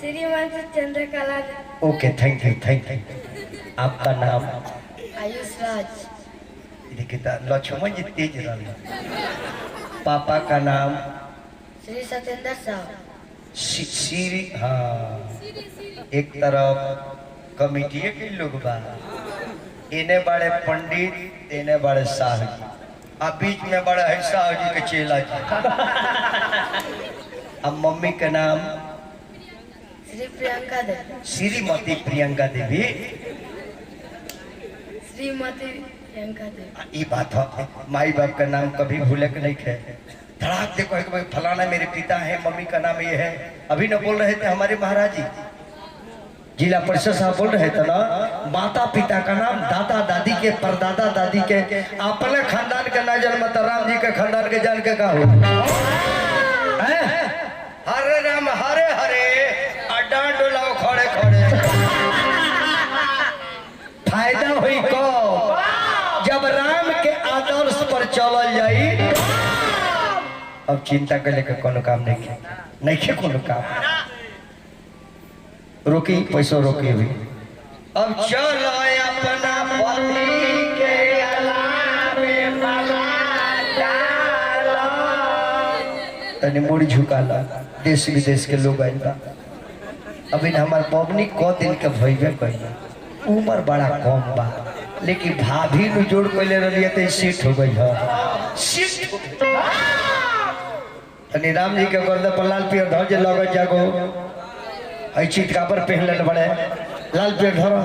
श्रीमती चंद्रकला ओके थैंक यू आपका नाम आयुष राज देखिए लक्ष्मण जी तेज रहा पापा का नाम श्री सत्येंद्र साहब श्री हाँ एक तरफ कमिटी के लोग बा इन्हें बड़े पंडित इन्हें बड़े शाह जी अब बीच में बड़ा है शाह जी के चेला जी अब मम्मी का नाम श्री प्रियंका देवी श्रीमती प्रियंका देवी श्रीमती प्रियंका देवी ये बात है माई बाप का नाम कभी भूले के नहीं थे धड़ाक देखो कि भाई फलाना मेरे पिता है मम्मी का नाम ये है अभी न बोल रहे थे हमारे महाराज जी जिला परिषद साहब बोल रहे थे ना माता पिता का नाम दादा दादी के परदादा दादी के अपने खानदान के ना जन्म राम जी के खानदान के जान के का हो हरे राम हरे हरे अड्डा डोलाओ खड़े खड़े फायदा हुई को जब राम के आदर्श पर चलल जाई अब चिंता कर लेकर कोनो काम नहीं कोनो काम रोकी पैसों रोकी भी। अब चलो अपना पति के अलावे तनी मुड़ी झुका ला, देश विदेश के लोग आइल बा। अभी हमार बबनी क दिन के भइबे कइला, उम्र बड़ा कम बा, लेकिन भाभी नु जोड़ कइले रहलिए त सीट हो गई है। सीट तनी राम जी के गर्दन पर लाल पियर ध्वज लगत जागो, आई चितका पर पहनले बड़े लाल पियर धरो।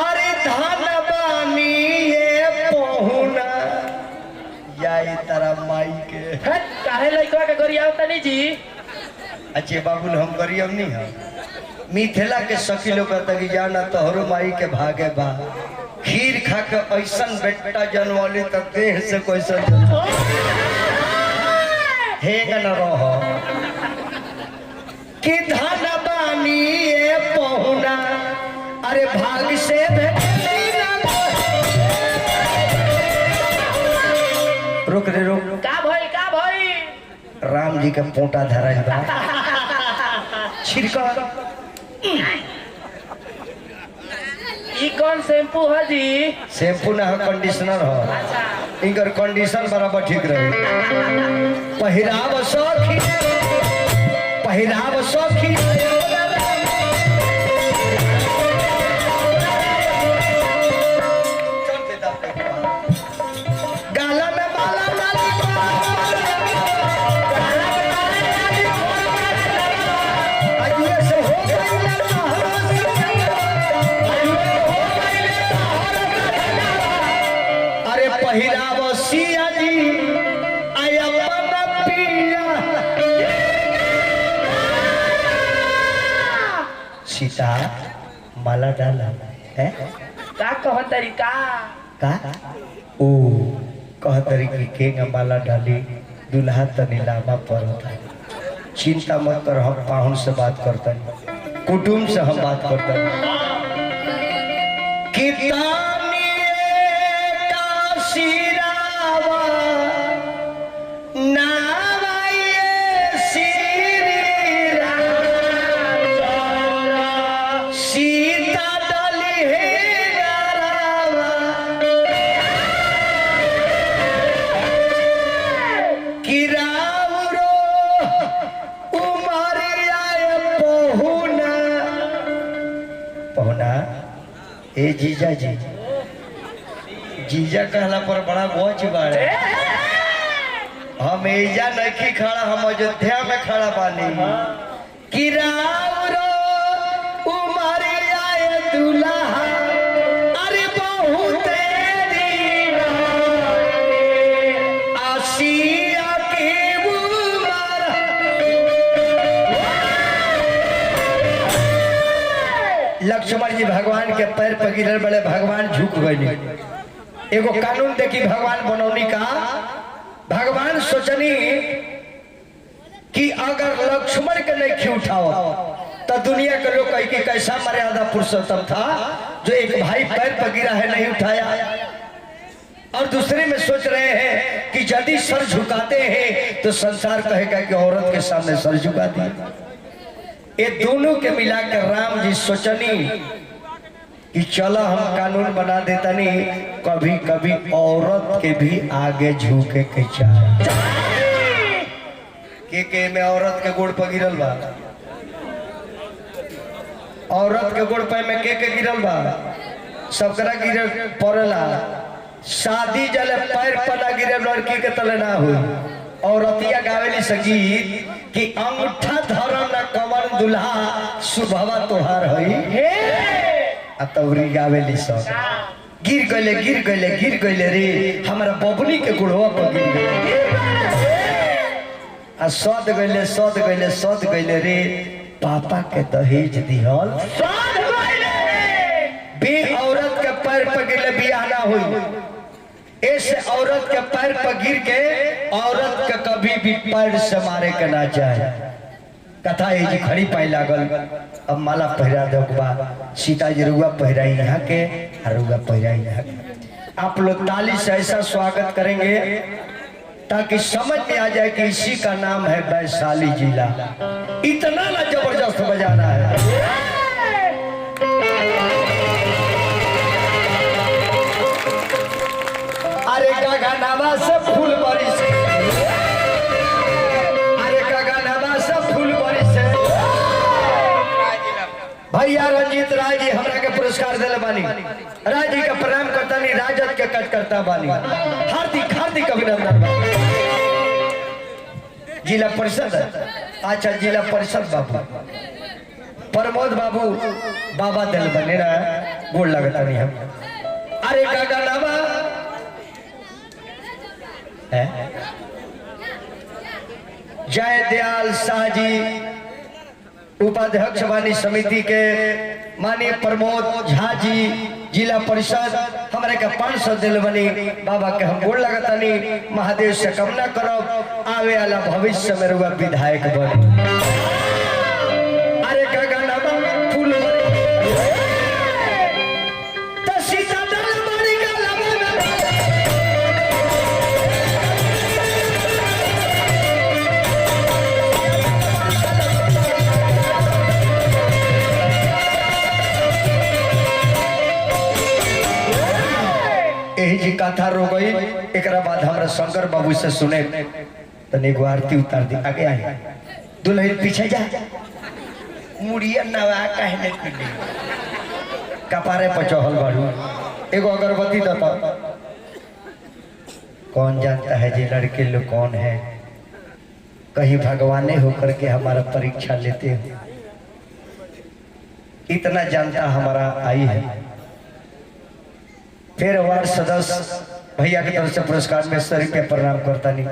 अरे धन बानी ये पहुना याई तारा माई के काहे लइकवा के गरियाव तनी जी। अच्छे बाबू हम गरियम नहीं है, मिथिला के सखी लोग तक जाना तोहरो माई के भागे बा। खीर खा के ऐसन बेटा जनवाली तक देह से कोई हेग न रहो कि धन बानी ये पहुना, अरे भाग से रुक रे रुक। का भाई राम जी के पोटा धरल बा, छिड़का। ई कौन शैम्पू है जी? शैम्पू ना हो, कंडीशनर हो। इनकर कंडीशन बराबर ठीक रहे। पहिराव सखी, पहिराव सखी, गाला में बाला पहिराव सिया जी आया पिया। सीता माला डाला है का कह तरीका का ओ कह तरीके के माला डाली दुल्हा तनी लामा पड़ता। चिंता मत कर, हम पाहुन से बात करते हैं, कुटुंब से हम बात करते हैं। ए जीजा जी, जीजा कहला पर बड़ा गोच बाड़े। हम एजा नहीं खड़ा, हम अयोध्या में खड़ा बानी। कि राम रो उमरिया दुल्हा, अरे बहुत आसिया के उमर। लक्ष्मण जी भगवान के पैर पर गिरल बड़े, भगवान झुक गए। एगो कानून देखी भगवान बनौनी का। भगवान सोचनी कि अगर लक्ष्मण के नहीं उठाओ तो दुनिया के लोग कही कि कैसा मर्यादा पुरुषोत्तम था जो एक भाई पैर पर गिरा है नहीं उठाया। और दूसरे में सोच रहे हैं कि यदि सर झुकाते हैं तो संसार कहेगा कि औरत के सामने सर झुका दिया। ये दोनों के मिलाकर राम जी सोचनी कि चलो हम कानून बना देता नहीं, कभी कभी औरत के भी आगे झुके के चाहे। के में औरत के गोड़ पर गिरल बा, औरत के गोड़ पर में के गिरल बा, सबकरा गिरल पड़ेला। शादी जले पैर पर ना गिरे लड़की के तले ना हो। औरतिया गावेली संगीत कि अंगूठा धरम न कमर दुल्हा सुभवा तोहार हई। तौरी गावेली सब गिर गले गिर गले गिर गले रे, हमारा बबनी के गुड़वा पर गिर गए। आ सद गले सद गले सद गले रे, पापा के दहेज दिहल बे औरत के पैर पर गिरले बियाह ना हुई। ऐसे औरत के पैर पर गिर के औरत के कभी भी पैर से मारे के ना जाए। कथा है जी खड़ी पाई लागल। अब माला पहिरा दबा, सीता जी रुआ पहिराई यहाँ के, रुआ पहिराई यहाँ के। आप लोग ताली से ऐसा स्वागत करेंगे ताकि समझ में आ जाए कि इसी का नाम है वैशाली जिला। इतना ना जबरदस्त बजाना है। अरे गगनवा से फूल बरिस, अरे गगनवा से फूल बरिस। भैया रंजीत राय जी हमरा के पुरस्कार दिले बानी। राय जी का प्रणाम करता नहीं, राजद के कट करता बानी। हार्दिक हार्दिक अभिनंदन। जिला परिषद, अच्छा जिला परिषद बाबू प्रमोद बाबू बाबा दिल बने ना, गोड़ लगता नहीं हम। अरे गगनवा है जय दयाल शाह जी उपाध्यक्ष वाणी समिति के माननीय प्रमोद झा जी जिला परिषद हमारे के 500 दिल बनी। बाबा के हम गोड़ लगता नहीं, महादेव से कामना करो आवे वाला भविष्य में रुआ विधायक बने। अरे गगनवा फूल यही जी कथा रो गई। एक बाद हमारा शंकर बाबू से सुने तने एगो आरती उतार दी। आगे आए दुल्हन पीछे जा, मुड़िया नवा कहने के लिए कपारे पर चढ़ल बाड़ू, एगो अगरबत्ती दता। कौन जानता है जी लड़के लोग कौन है, कहीं भगवाने होकर के हमारा परीक्षा लेते हो। इतना जानता हमारा आई है। फिर वार्ड सदस्य भैया की तरफ से पुरस्कार में सर पे प्रणाम करता नहीं।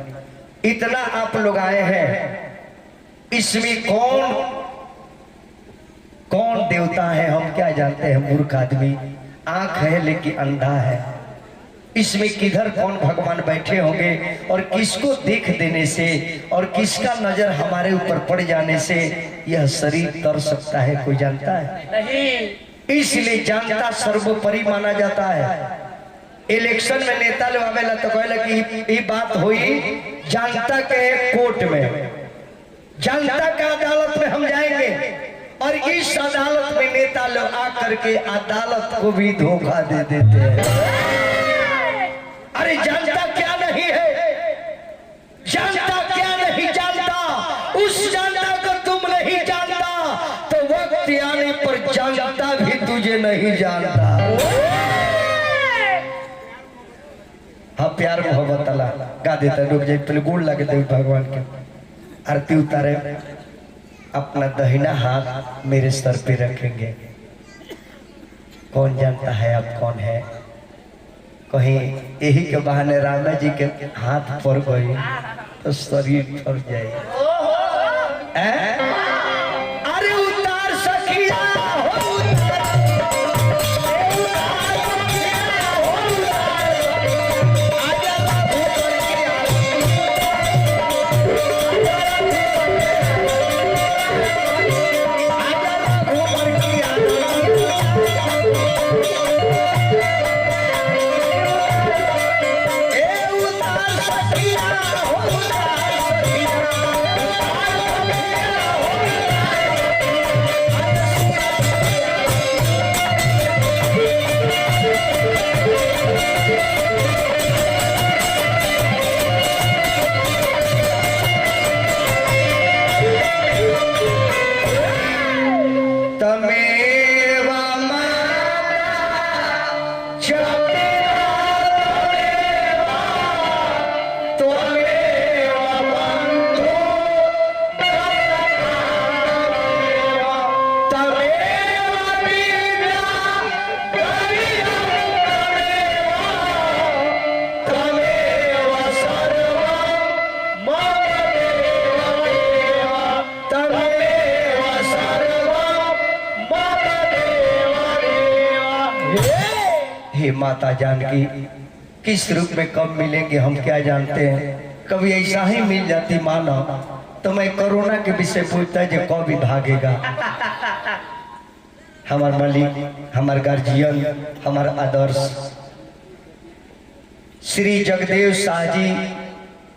इतना आप लोग आए हैं, इसमें कौन कौन देवता है हम क्या जानते हैं। मूर्ख आदमी, आंख है लेकिन अंधा है। इसमें किधर कौन भगवान बैठे होंगे और किसको देख देने से और किसका नजर हमारे ऊपर पड़ जाने से यह शरीर तर सकता है, कोई जानता है नहीं। इसलिए जानता सर्वोपरि माना जाता है। इलेक्शन में नेता लोग आवेला तो कहला कि ये बात हुई जनता के कोर्ट में, जनता के अदालत में हम जाएंगे और इस अदालत में नेता लोग आकर के अदालत को भी धोखा दे देते हैं। अरे जनता क्या नहीं है, जनता क्या नहीं जानता, उस जनता को तुम नहीं जानता तो वक्त आने पर जनता भी तुझे नहीं जानता। हाँ प्यार मोहब्बत अल्लाह गा देता। रुक जाए पहले गोड़ लगे दे भगवान के। आरती उतारे, अपना दाहिना हाथ मेरे सर पे रखेंगे। कौन जानता है आप कौन है, कहीं यही के बहाने रामा जी के हाथ पर गई तो शरीर पर जाए। अरे उतार सखिया माता जानकी किस रूप में कब मिलेंगे हम क्या जानते हैं। कभी ऐसा ही मिल जाती मानो तो मैं कोरोना के विषय पूछता जो कभी भागेगा। हमार मालिक, हमार गार्जियन, हमार आदर्श श्री जगदेव शाह जी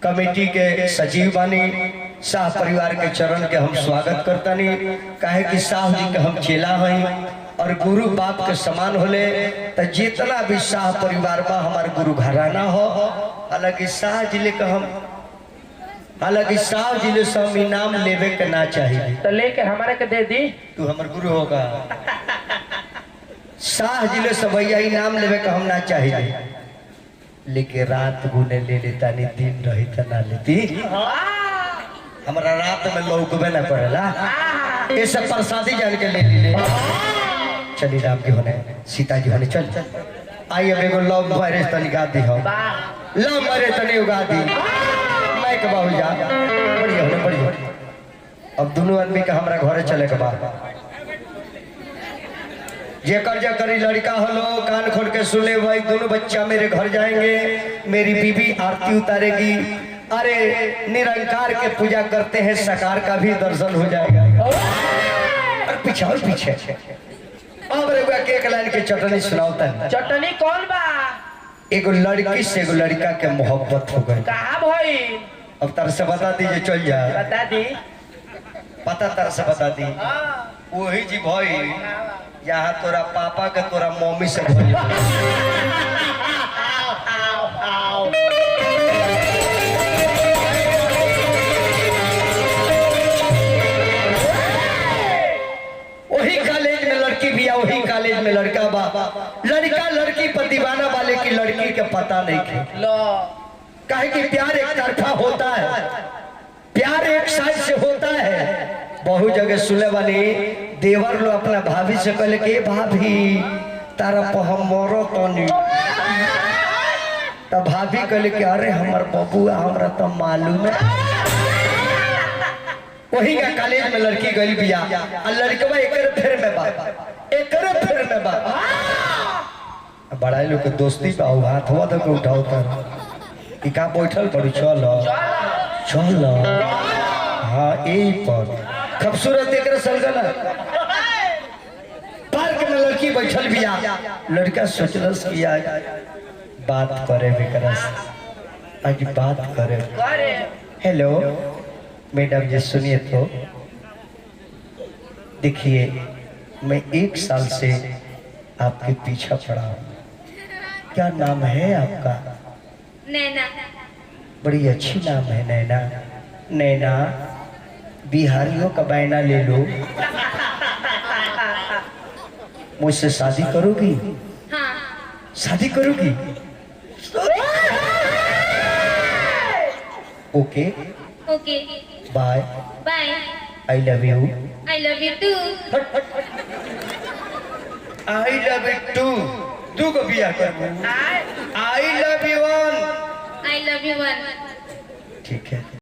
कमेटी के सचिव बानी शाह परिवार के चरण के हम स्वागत करता नहीं काहे कि शाह जी के हम चेला हैं और गुरु बाप के समान होले तो जितना भी शाह परिवार में हमार गुरु घराना हो हालांकि शाह जिले का हम हालांकि शाह जिले से हम इनाम लेवे के ना चाहिए तो लेके हमारे के दे दी। तू हमार गुरु होगा शाह जिले से भैया इनाम लेवे का हम ना चाहिए लेकिन रात गुने ले लेता नहीं दिन रही तो ना लेती हमारा रात में लौकबे ना पड़ेला ये सब प्रसादी जान के ले ले चली राम जी होने सीता जी होने चल आई अब एगो लव मैरिज तनी गा दी हो लव मैरिज तनी उगा दी मैं के बाबू जा बढ़िया होने बढ़िया अब दोनों आदमी का हमारा घरे चले के बाद जेकर लड़का हलो कान खोल के सुने भाई दोनों बच्चा मेरे घर जाएंगे मेरी बीबी आरती उतारेगी अरे निरंकार के पूजा करते हैं साकार का भी दर्शन हो जाएगा और पीछे और पीछे अब एक लाइन के चटनी सुनाता है चटनी कौन बा? एगो लड़की से एगो लड़का के मोहब्बत हो गई कहा भाई? अब तरह से बता दीजिए चल जा बता दी पता तरह से बता दी वही जी भाई यहाँ तोरा पापा के तोरा मम्मी से वही कॉलेज में लड़की भी है वही कॉलेज में लड़का बा लड़का लड़की पर दीवाना वाले की लड़की के पता नहीं थे लो काहे कि प्यार एक तरफा होता है प्यार एक साइड से होता है बहुत जगह सुने वाली देवर लो अपना भाभी से कहले के भाभी तारा पर हम मरो तनी तब भाभी कहले कि अरे हमर बबुआ हमरा तो मालूम है वही का कॉलेज में लड़की गई बिया और लड़कवा एकरे फेर में बा एकरे फेर में बा बड़ा लोग के दोस्ती बा हाथ हुआ तो उठाओ तर कि का बैठल पड़ी चल चल हाँ यही पर खूबसूरत एकरे सलगला पार्क में लड़की बैठल बिया लड़का सोचलस कि आज बात करे बेकरा से आज बात करे हेलो मैडम जी सुनिए तो देखिए मैं 1 साल से आपके पीछा पड़ा हूँ क्या नाम है आपका? नैना। बड़ी अच्छी नाम है नैना नैना बिहारियों का बैना ले लो मुझसे शादी करोगी? हाँ। शादी करोगी? Okay okay. Bye bye. I love you I love you too. I love you too दू को बिया कर I love you one I love you one. ठीक है।